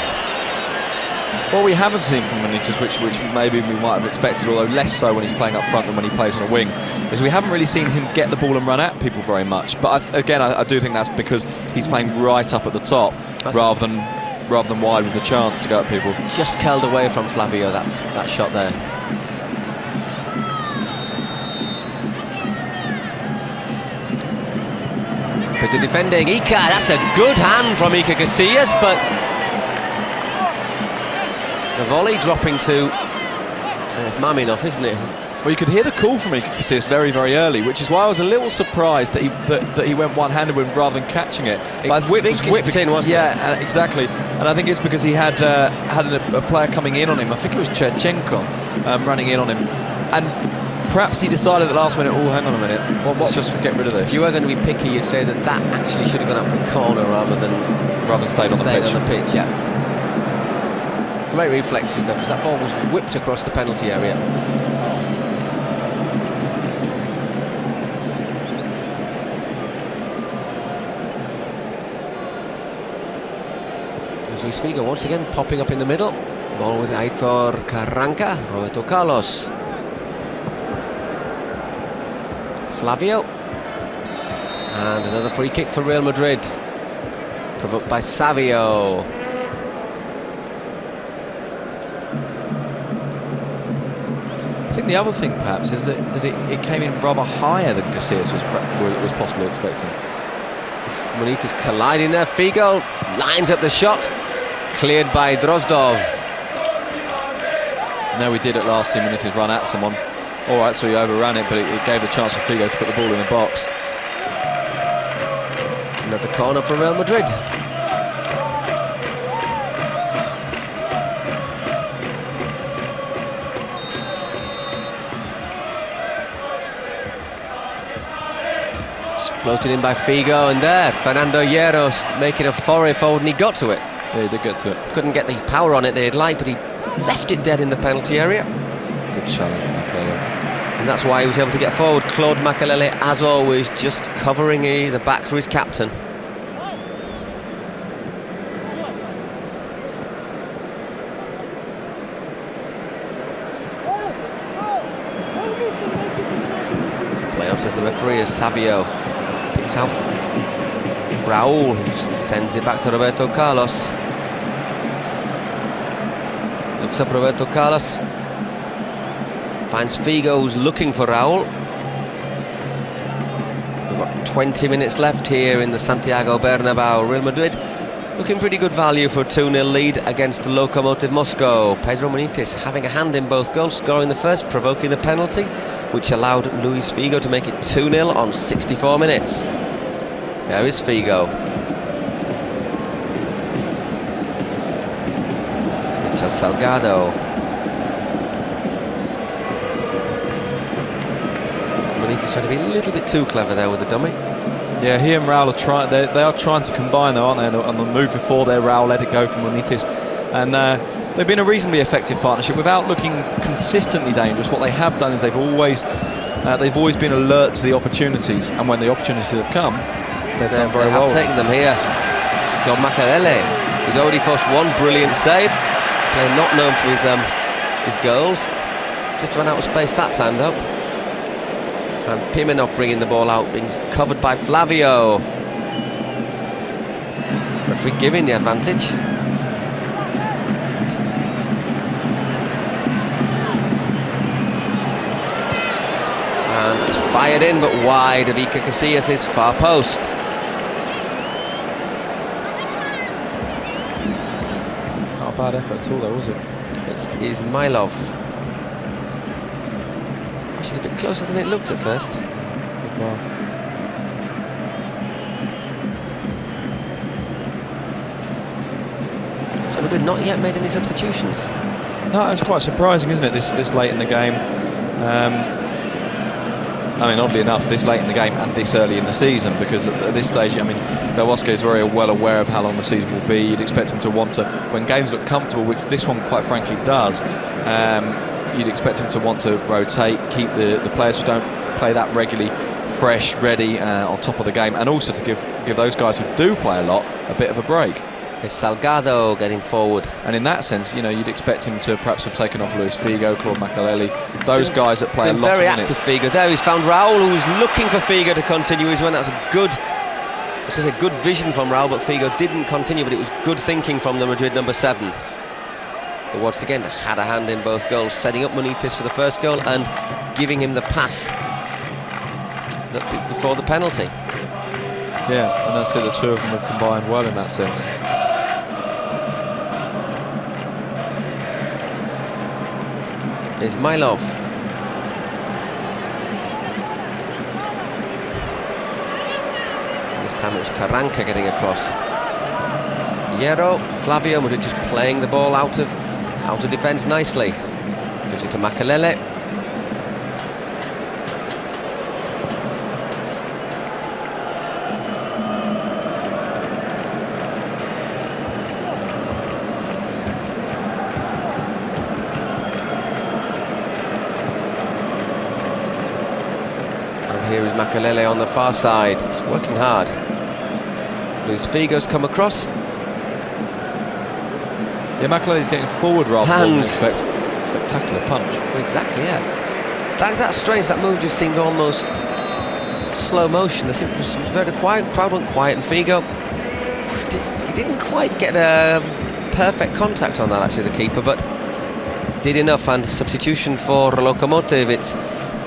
What we haven't seen from Benitez, which maybe we might have expected, although less so when he's playing up front than when he plays on a wing, is we haven't really seen him get the ball and run at people very much. But I do think that's because he's playing right up at the top rather than wide with the chance to go at people. Just curled away from Flavio, that shot there. But the defending Iker, that's a good hand from Iker Casillas, but the volley dropping to it's Maminov, isn't it? Well, you could hear the call from Iker Casillas very, very early, which is why I was a little surprised that he went one-handed with rather than catching it. But I think it's whipped in, wasn't it? Yeah, exactly. And I think it's because he had a player coming in on him. I think it was Cherchenko running in on him, and perhaps he decided at the last minute, oh, hang on a minute, let's just get rid of this. If you were going to be picky, you'd say that actually should have gone out for a corner rather than stayed on the pitch. Yeah. Great reflexes though, because that ball was whipped across the penalty area. There's Luis Figo once again popping up in the middle. Ball with Aitor Carranca, Roberto Carlos. Flavio. And another free kick for Real Madrid. Provoked by Savio. I think the other thing perhaps is that it came in rather higher than Casillas was possibly expecting. Benitez colliding there. Figo lines up the shot, cleared by Drozdov. No, we did at last see Benitez run at someone. All right, so he overran it, but it gave a chance for Figo to put the ball in the box. Another corner for Real Madrid. Floated in by Figo, and there, Fernando Hierro making a foray forward, and he got to it. Yeah, he did get to it. Couldn't get the power on it they'd like, but he left it dead in the penalty area. Good challenge from Makelele. And that's why he was able to get forward. Claude Makelele, as always, just covering the back for his captain. Play on, says the referee, as Savio picks out Raúl, who just sends it back to Roberto Carlos. Looks up Roberto Carlos, finds Figo, who's looking for Raúl. We've got 20 minutes left here in the Santiago Bernabeu. Real Madrid looking pretty good value for a 2-0 lead against the Lokomotiv Moscow. Pedro Benitez having a hand in both goals, scoring the first, provoking the penalty, which allowed Luis Figo to make it 2-0 on 64 minutes. There is Figo. Michel Salgado. Benitez trying to be a little bit too clever there with the dummy. Yeah, he and Raúl are trying. They are trying to combine, though, aren't they? On the move before there, Raúl let it go from Benitez, and they've been a reasonably effective partnership without looking consistently dangerous. What they have done is they've always They've always been alert to the opportunities, and when the opportunities have come, they've done very well. They have taken them here. Claude Makelele, he's already forced one brilliant save. Player not known for his goals. Just ran out of space that time, though. And Pimenov bringing the ball out, being covered by Flavio. Referee giving the advantage. And it's fired in, but wide of Iker Casillas' far post. Not a bad effort at all, though, was it? It's Izmailov. Actually, a bit closer than it looked at first. Good ball. So Madrid not yet made any substitutions. No, it's quite surprising, isn't it, this late in the game? I mean, oddly enough, this late in the game and this early in the season, because at this stage, I mean, Del Bosque is very well aware of how long the season will be. You'd expect him to want to, when games look comfortable, which this one quite frankly does, you'd expect him to want to rotate, keep the players who don't play that regularly fresh, ready, on top of the game, and also to give those guys who do play a lot a bit of a break. It's Salgado getting forward. And in that sense, you know, you'd expect him to perhaps have taken off Luis Figo, Claude Makelele, those guys that play a lot of minutes. Very active Figo there. He's found Raul, who was looking for Figo to continue his run. That was a good vision from Raul, but Figo didn't continue. But it was good thinking from the Madrid number 7. But once again, had a hand in both goals, setting up Munitis for the first goal and giving him the pass before the penalty. Yeah, and I see the two of them have combined well in that sense. Izmailov. This time it was Carranca getting across. Hierro, Flavio, Madrid just playing the ball out of defence nicely. Gives it to Makelele. Here is Makelele on the far side. He's working hard. Luis Figo's come across. Yeah, Makelele's getting forward rather than expect. Spectacular punch. Exactly, yeah. That's strange. That move just seemed almost slow motion. It was very quiet. Crowd went quiet, and Figo, he didn't quite get a perfect contact on that, actually, the keeper, but did enough. And substitution for Lokomotiv. It's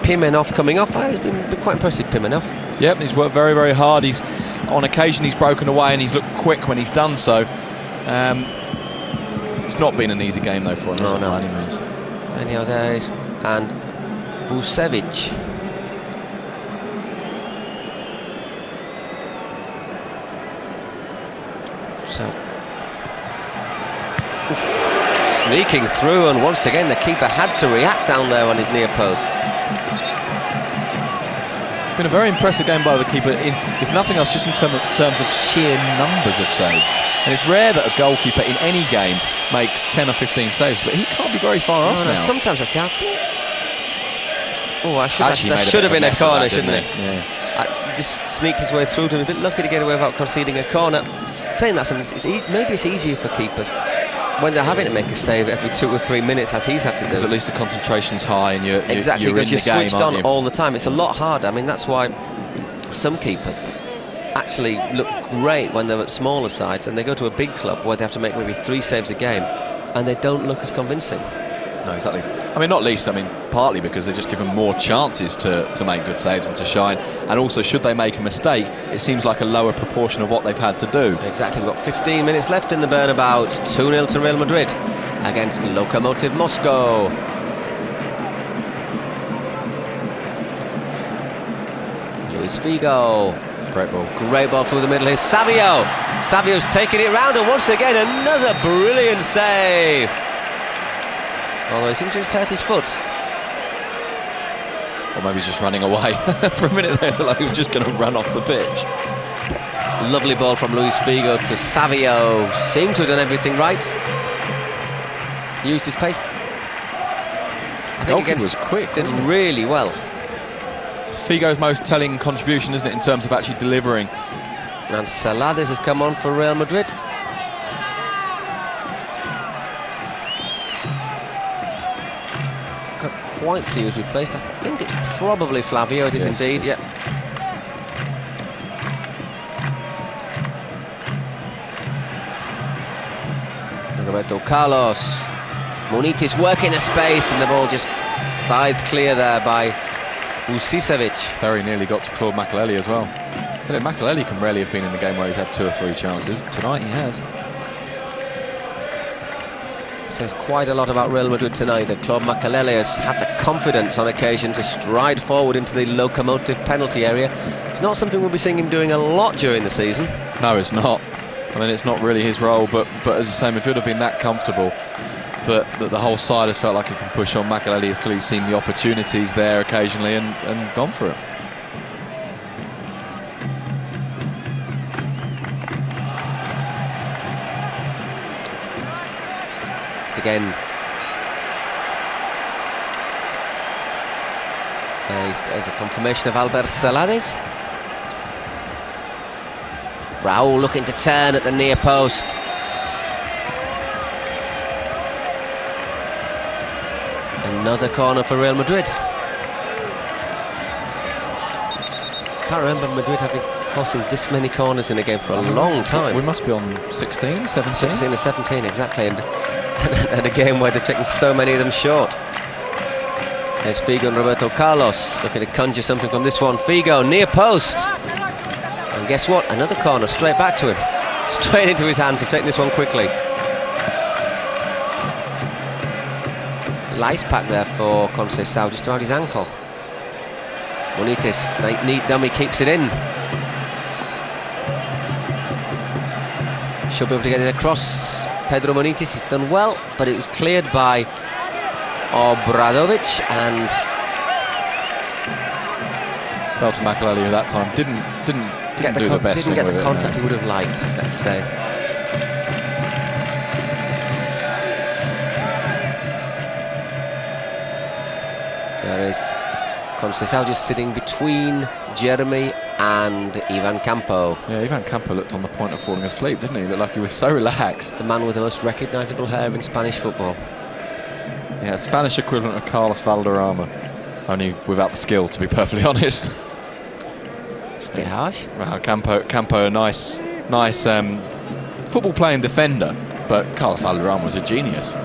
Pimenov coming off. He's been quite impressive, Pimenov. Yep, he's worked very, very hard. On occasion he's broken away and he's looked quick when he's done so. It's not been an easy game though for him, by any means. Anyhow, there is, and Vucevic. So sneaking through, and once again the keeper had to react down there on his near post. It's been a very impressive game by the keeper, if nothing else, just in terms of sheer numbers of saves. And it's rare that a goalkeeper in any game makes 10 or 15 saves, but he can't be very far off now. Sometimes I think, that should have been a corner, shouldn't it? Yeah. Just sneaked his way through to him. A bit lucky to get away without conceding a corner. Saying that, maybe it's easier for keepers when they're having to make a save every 2 or 3 minutes, as he's had to do. Because at least the concentration's high and you're exactly, because you're game, switched on all the time. It's a lot harder. I mean, that's why some keepers actually look great when they're at smaller sides, and they go to a big club where they have to make maybe 3 saves a game, and they don't look as convincing. No, exactly. I mean, not least, partly because they just give them more chances to make good saves and to shine, and also, should they make a mistake, it seems like a lower proportion of what they've had to do. Exactly. We've got 15 minutes left in the Bernabeu. 2-0 to Real Madrid against Lokomotiv Moscow. Luis Figo. Great ball. Great ball through the middle. Here's Savio. Savio's taking it round, and once again another brilliant save. Although he seems to just hurt his foot. Or maybe he's just running away. For a minute there, like he was just going to run off the pitch. Lovely ball from Luis Figo to Savio. Seemed to have done everything right. Used his pace. I think was quick. Did really well. Figo's most telling contribution, isn't it, in terms of actually delivering. And Celades has come on for Real Madrid. Can't quite see who's replaced. I think it's probably Flavio. It is indeed. Yep. Roberto Carlos. Munitis working the space, and the ball just scythed clear there by Vucicevic. Very nearly got to Claude Makelele as well. So Makelele can rarely have been in a game where he's had 2 or 3 chances. Tonight he has. Says quite a lot about Real Madrid tonight that Claude Makelele has had the confidence on occasion to stride forward into the Lokomotiv penalty area. It's not something we'll be seeing him doing a lot during the season. No, it's not. I mean, it's not really his role, but as you say, Madrid have been that comfortable that the whole side has felt like it can push on. Makelele has clearly seen the opportunities there occasionally and gone for it. It's again there's a confirmation of Albert Celades. Raul looking to turn at the near post. Another corner for Real Madrid. Can't remember Madrid forcing this many corners in a game for a long time. We must be on 16, 17? 16 or 17, exactly. And a game where they've taken so many of them short. There's Figo and Roberto Carlos looking to conjure something from this one. Figo, near post. And guess what? Another corner straight back to him. Straight into his hands. They've taken this one quickly. Ice pack there for Conceição, just around his ankle. Munitis, neat dummy, keeps it in. Should be able to get it across. Pedro Munitis has done well, but it was cleared by Obradovic and fell to Makelele at that time. Didn't do the best. Didn't get the contact he would have liked, let's say. There is Conceição just sitting between Jeremy and Ivan Campo. Yeah, Ivan Campo looked on the point of falling asleep, didn't he? He looked like he was so relaxed. The man with the most recognisable hair in Spanish football. Yeah, Spanish equivalent of Carlos Valderrama, only without the skill, to be perfectly honest. It's a bit harsh. Well, Campo, a nice football-playing defender, but Carlos Valderrama was a genius.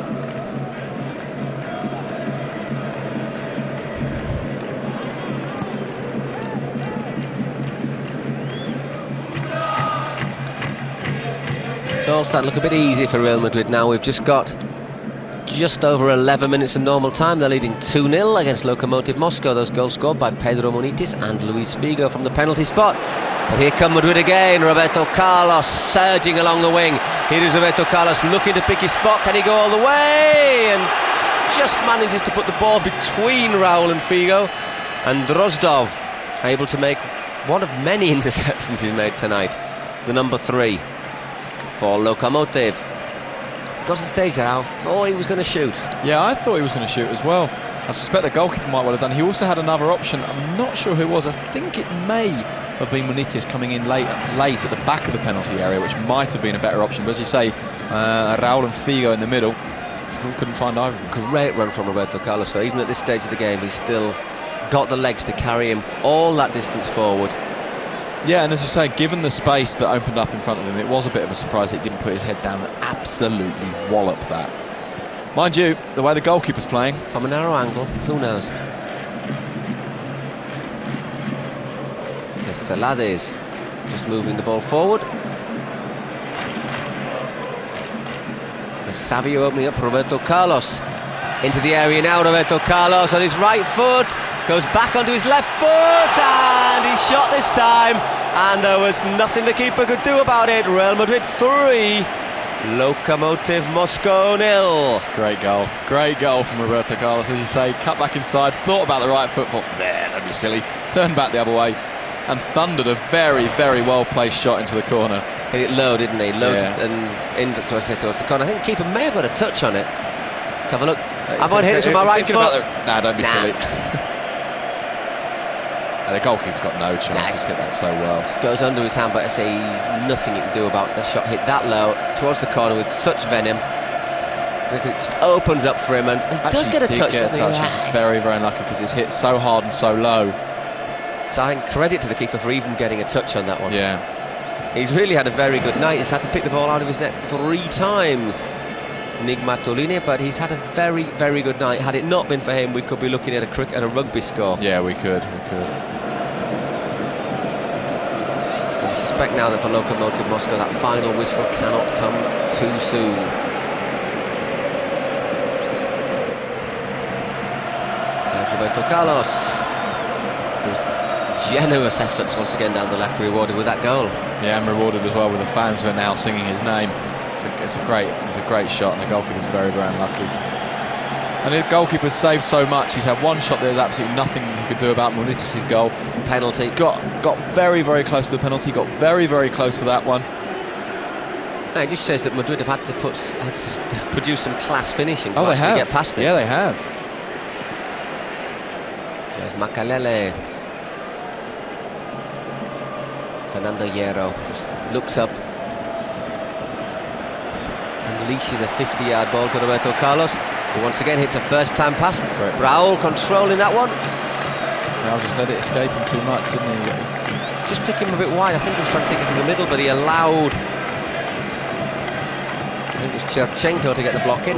It's all starting to look a bit easy for Real Madrid now. We've just got just over 11 minutes of normal time. They're leading 2-0 against Lokomotiv Moscow. Those goals scored by Pedro Munitis and Luis Figo from the penalty spot. But here come Madrid again. Roberto Carlos surging along the wing. Here is Roberto Carlos looking to pick his spot. Can he go all the way? And just manages to put the ball between Raul and Figo. And Drozdov able to make one of many interceptions he's made tonight. The number 3 for Lokomotiv. Got to the stage there, I thought he was going to shoot. Yeah, I thought he was going to shoot as well. I suspect the goalkeeper might well have done. He also had another option. I'm not sure who it was. I think it may have been Munitis coming in late at the back of the penalty area, which might have been a better option. But as you say, Raul and Figo in the middle, couldn't find either. Great run from Roberto Carlos. So even at this stage of the game, he's still got the legs to carry him all that distance forward. Yeah, and as you say, given the space that opened up in front of him, it was a bit of a surprise that he didn't put his head down and absolutely wallop that. Mind you, the way the goalkeeper's playing, from a narrow angle, who knows? There's Celades just moving the ball forward. There's Savio opening up. Roberto Carlos into the area now. Roberto Carlos on his right foot. Goes back onto his left foot, and he shot this time, and there was nothing the keeper could do about it. Real Madrid 3, Lokomotiv Moscow 0. Great goal from Roberto Carlos, as you say. Cut back inside, thought about the right foot, thought, that'd be silly. Turned back the other way, and thundered a very, very well-placed shot into the corner. Hit it low, didn't he? Low, yeah. And in towards the corner. I think the keeper may have got a touch on it. Let's have a look. I might hit this with my right foot. Nah, don't be silly. The goalkeeper's got no chance. Nice. He's hit that so well. Just goes under his hand, but I say nothing he can do about the shot hit that low towards the corner with such venom. It just opens up for him, and he does get a touch. He's very, very unlucky because it's hit so hard and so low. So I think credit to the keeper for even getting a touch on that one. Yeah. He's really had a very good night. He's had to pick the ball out of his net 3 times, Nigmatulini, but he's had a very, very good night. Had it not been for him, we could be looking at a rugby score. Yeah, we could. I suspect now that for Lokomotiv Moscow, that final whistle cannot come too soon. There's Roberto Carlos, whose generous efforts once again down the left rewarded with that goal. Yeah, and rewarded as well with the fans who are now singing his name. It's a great shot, and the goalkeeper's very, very unlucky. And the goalkeeper's saved so much. He's had one shot there. There's absolutely nothing he could do about Munitis' goal. Penalty. Got very, very close to the penalty. Got very, very close to that one. It just says that Madrid have had to produce some class finishing to they actually have. get past it. Yeah, they have. There's Makalele. Fernando Hierro just looks up, unleashes a 50-yard ball to Roberto Carlos, who once again hits a first-time pass. Great. Raul controlling that one. Raul just let it escape him too much, didn't he? Just took him a bit wide. I think he was trying to take it through the middle, but he allowed, I think it was Cherchenko to get the block in.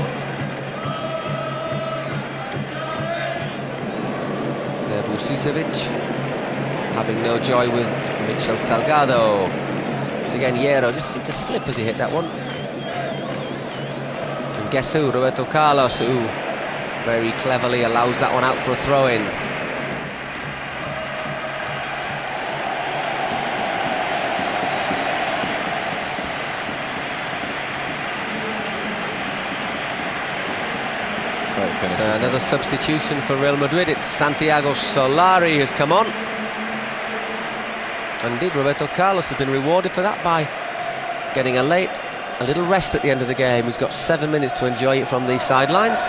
There, Vucicevic having no joy with Michel Salgado. So again, Hierro just seemed to slip as he hit that one. And guess who? Roberto Carlos, who very cleverly allows that one out for a throw-in. Great finish. So another substitution for Real Madrid. It's Santiago Solari who's come on. And indeed, Roberto Carlos has been rewarded for that by getting a little rest at the end of the game. He's got 7 minutes to enjoy it from the sidelines.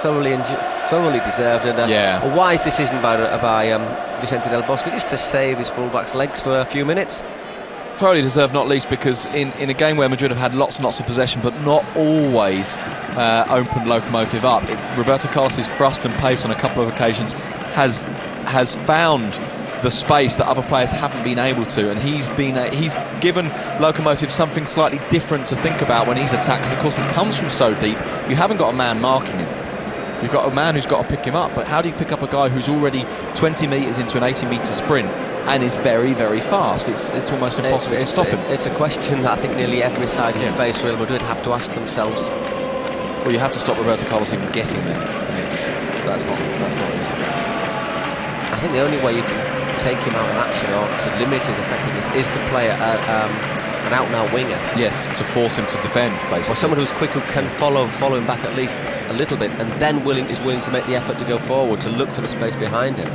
Thoroughly deserved, and a wise decision by Vicente Del Bosque, just to save his fullback's legs for a few minutes. Thoroughly deserved, not least because in a game where Madrid have had lots and lots of possession but not always opened Lokomotiv up, it's Roberto Carlos' thrust and pace on a couple of occasions has found the space that other players haven't been able to, and he's given Lokomotiv something slightly different to think about when he's attacked, because of course he comes from so deep. You haven't got a man marking him. You've got a man who's got to pick him up, but how do you pick up a guy who's already 20 metres into an 80-metre sprint and is very, very fast? It's almost impossible to stop him. It's a question that I think nearly every side who face Real Madrid have to ask themselves. Well, you have to stop Roberto Carlos even getting there, and that's not easy. I think the only way you can take him out of action or to limit his effectiveness is to play an out-and-out winger. Yes, to force him to defend, basically. Or someone who's quick, who can follow him back at least a little bit, and then is willing to make the effort to go forward, to look for the space behind him.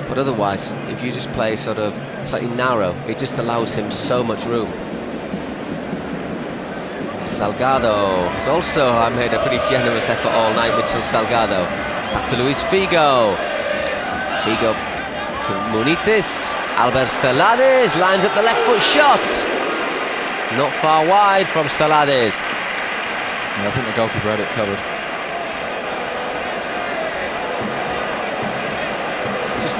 But otherwise, if you just play sort of slightly narrow, it just allows him so much room. Salgado has also made a pretty generous effort all night. Michel Salgado. Back to Luis Figo. Figo to Munitis. Albert Celades lines up the left foot shot. Not far wide from Celades. Yeah, I think the goalkeeper had it covered. Just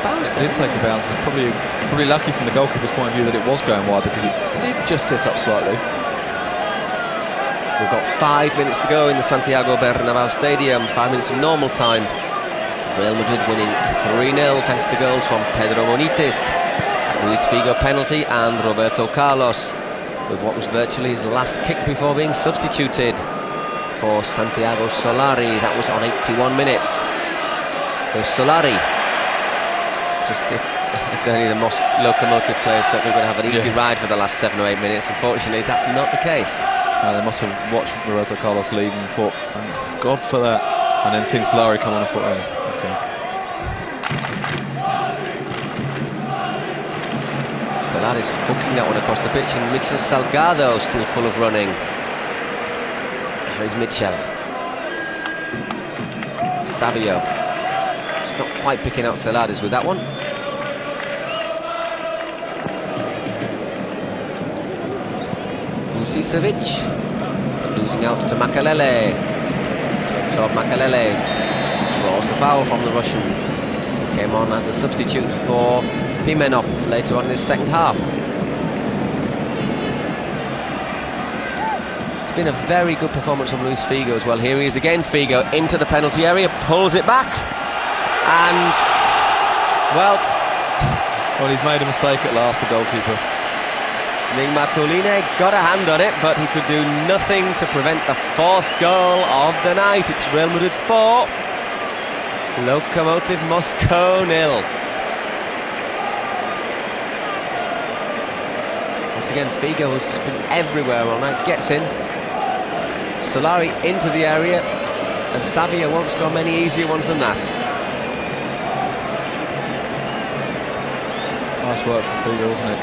bounce there. It did take a bounce. It's probably lucky from the goalkeeper's point of view that it was going wide, because it did just sit up slightly. We've got 5 minutes to go in the Santiago Bernabéu Stadium. 5 minutes of normal time. Real Madrid winning 3-0 thanks to goals from Pedro Munitis, Luis Figo penalty, and Roberto Carlos with what was virtually his last kick before being substituted for Santiago Solari. That was on 81 minutes. There's Solari. Just if any of the Lokomotiv players thought they were going to have an easy ride for the last 7 or 8 minutes, unfortunately that's not the case. They must have watched Roberto Carlos leave and thought, thank God for that, and then seen Solari come on and thought, oh, okay. Solari's hooking that one across the pitch, and Michel Salgado still full of running. Here's Michel. Savio. Just not quite picking out Celades with that one. Vucicevic. Losing out to Makalele. Takes off Makalele. Draws the foul from the Russian. Came on as a substitute for Pimenov later on in his second half. It's been a very good performance from Luis Figo as well. Here he is again, Figo into the penalty area, pulls it back, and well, he's made a mistake at last, the goalkeeper. Nigmatuline got a hand on it, but he could do nothing to prevent the fourth goal of the night. It's Real Madrid 4, Lokomotiv Moscow 0. Once again, Figo has been everywhere all night, gets in. Solari into the area, and Savio won't score many easier ones than that. Nice work from Figo, wasn't it?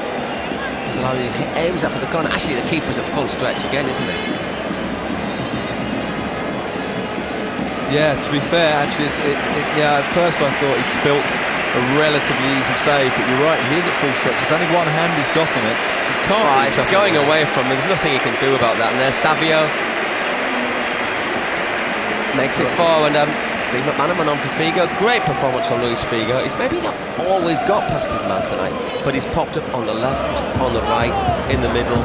Solari aims up for the corner. Actually, the keeper's at full stretch again, isn't he? Yeah, to be fair, actually, at first I thought he'd spilt a relatively easy save, but you're right, he is at full stretch. It's only one hand he's got on it, so you can't really it's going away from him. There's nothing he can do about that. And there's Savio. Makes it 4, and Steve McManaman on for Figo. Great performance from Luis Figo. He's maybe not always got past his man tonight, but he's popped up on the left, on the right, in the middle.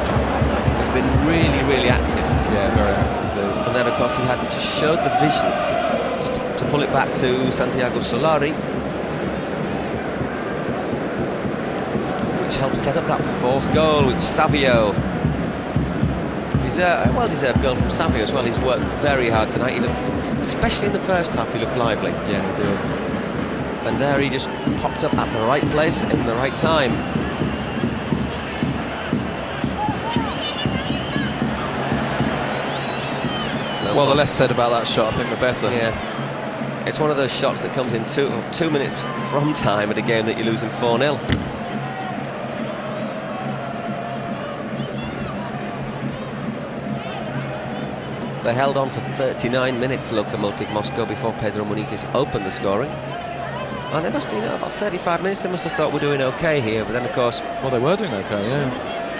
He's been really, really active. Yeah, very active indeed. And then, of course, he had just showed the vision just to pull it back to Santiago Solari, which helped set up that fourth goal, which Savio... a well-deserved goal from Savio as well. He's worked very hard tonight. He looked, especially in the first half, he looked lively. Yeah, he did. And there he just popped up at the right place in the right time. Well, the less said about that shot, I think the better. Yeah. It's one of those shots that comes in 2 minutes from time at a game that you're losing 4-0. They held on for 39 minutes, Lokomotiv Moscow, before Pedro Munitis opened the scoring. And they must have, about 35 minutes, they must have thought we're doing okay here. But then, of course... Well, they were doing okay, yeah.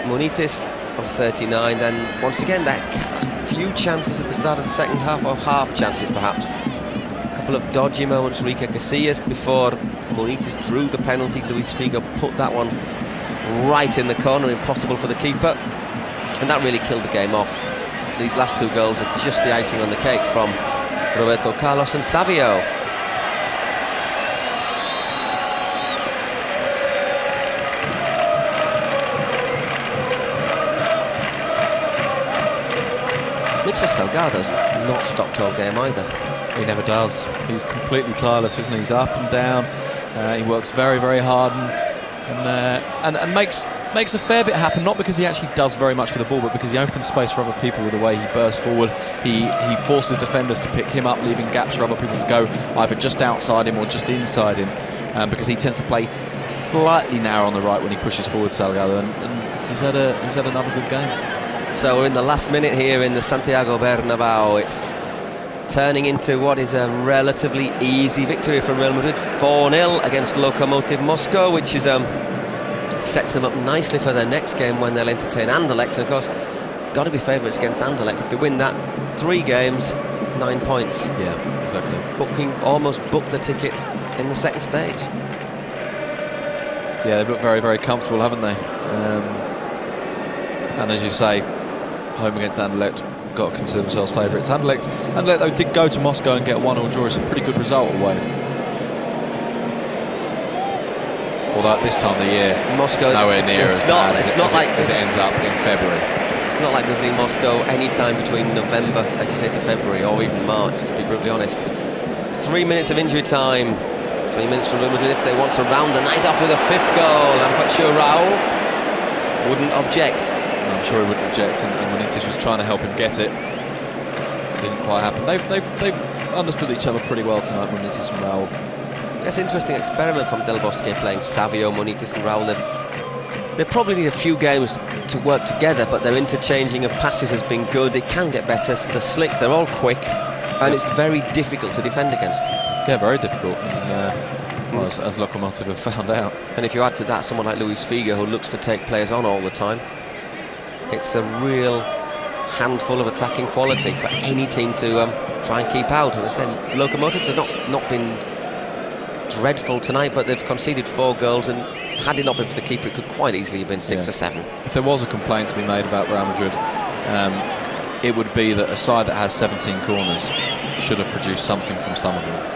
Munitis on 39, then once again, that few chances at the start of the second half, or half chances perhaps. A couple of dodgy moments, Rica Casillas, before Munitis drew the penalty. Luis Figo put that one right in the corner, impossible for the keeper. And that really killed the game off. These last 2 goals are just the icing on the cake from Roberto Carlos and Savio. Mitchell Salgado's not stopped all game either. He never does. He's completely tireless, isn't he? He's up and down. He works very, very hard and makes a fair bit happen, not because he actually does very much with the ball, but because he opens space for other people with the way he bursts forward. He forces defenders to pick him up, leaving gaps for other people to go either just outside him or just inside him, because he tends to play slightly narrow on the right when he pushes forward, Salgado, and he's had another good game. So we're in the last minute here in the Santiago Bernabeu. It's turning into what is a relatively easy victory for Real Madrid, 4-0 against Lokomotiv Moscow, which is sets them up nicely for their next game when they'll entertain Anderlecht. And of course, got to be favourites against Anderlecht. If they win that, 3 games, 9 points. Yeah, exactly. Almost booked the ticket in the second stage. Yeah, they've looked very, very comfortable, haven't they? And as you say, home against Anderlecht, got to consider themselves favourites. Anderlecht though did go to Moscow and get a 1-1 draw. It's a pretty good result away. Although at this time of the year, Moscow, it's nowhere near as bad as it ends up in February. It's not like visiting Moscow any time between November, as you say, to February, or even March, to be brutally honest. 3 minutes of injury time. 3 minutes from Real Madrid if they want to round the night off with a 5th goal. I'm quite sure Raul wouldn't object. I'm sure he wouldn't object, and Munitis was trying to help him get it. It didn't quite happen. They've understood each other pretty well tonight, Munitis and Raul. That's an interesting experiment from Del Bosque, playing Savio, Munitis and Raul. They probably need a few games to work together, but their interchanging of passes has been good. It can get better. They're slick, they're all quick, and it's very difficult to defend against. Yeah, very difficult. And, well, as Lokomotiv have found out. And if you add to that someone like Luis Figo, who looks to take players on all the time, it's a real handful of attacking quality for any team to try and keep out. And I said, Lokomotiv have not been dreadful tonight, but they've conceded 4 goals, and had it not been for the keeper, it could quite easily have been 6 or 7. If there was a complaint to be made about Real Madrid, it would be that a side that has 17 corners should have produced something from some of them.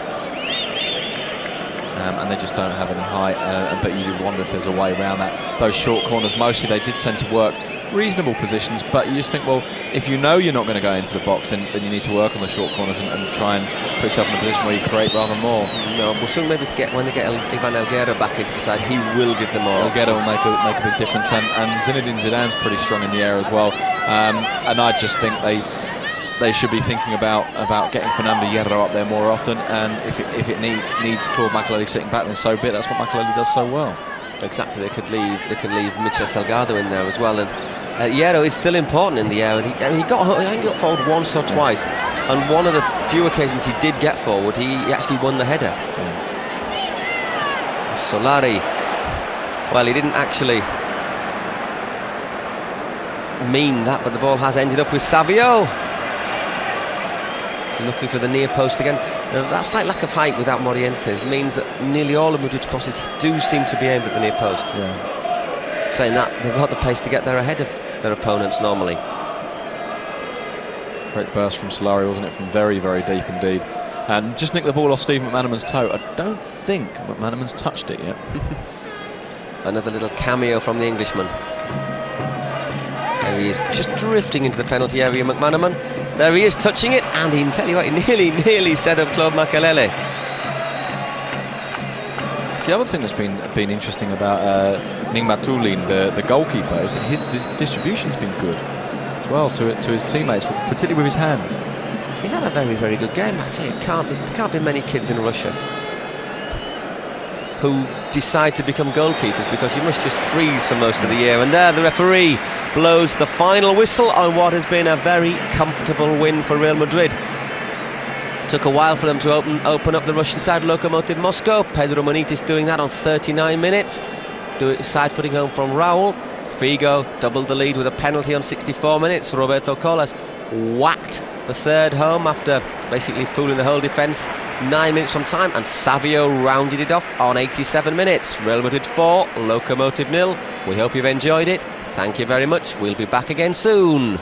And they just don't have any height, but you do wonder if there's a way around that. Those short corners, mostly they did tend to work reasonable positions, but you just think, well, if you know you're not going to go into the box, then you need to work on the short corners and try and put yourself in a position where you create rather more. No, we'll soon maybe when they get Ivan Elguera back into the side, he will give them more. Elguera will make a big difference, and Zinedine Zidane's pretty strong in the air as well. And I just think they should be thinking about getting Fernando Hierro up there more often, and if it needs Claude Makelele sitting back, then so be it. That's what Makelele does so well. Exactly, they could leave Michel Salgado in there as well, and Hierro is still important in the air, and he got forward once or twice, and one of the few occasions he did get forward, he actually won the header. Yeah. Solari, well, he didn't actually mean that, but the ball has ended up with Savio. Looking for the near post again. Now, that slight lack of height without Morientes means that nearly all of Madrid's crosses do seem to be aimed at the near post. Yeah. Saying that, they've got the pace to get there ahead of their opponents normally. Great burst from Solari, wasn't it? From very, very deep indeed. And just nicked the ball off Steve McManaman's toe. I don't think McManaman's touched it yet. Another little cameo from the Englishman. There he is, just drifting into the penalty area, McManaman. There he is, touching it, and he, tell you what, he nearly said of Claude Makelele. It's the other thing that's been interesting about Ningmatulin, the goalkeeper, is that his distribution's been good as well to his teammates, particularly with his hands. He's had a very, very good game, actually. There can't be many kids in Russia who decide to become goalkeepers, because you must just freeze for most of the year. And there the referee blows the final whistle on what has been a very comfortable win for Real Madrid. Took a while for them to open up the Russian side, Lokomotiv Moscow. Pedro Munitis doing that on 39 minutes. Side footing home from Raul. Figo doubled the lead with a penalty on 64 minutes. Roberto Colas whacked the third home after basically fooling the whole defence 9 minutes from time, and Savio rounded it off on 87 minutes. Real Madrid 4, Lokomotiv 0. We hope you've enjoyed it. Thank you very much. We'll be back again soon.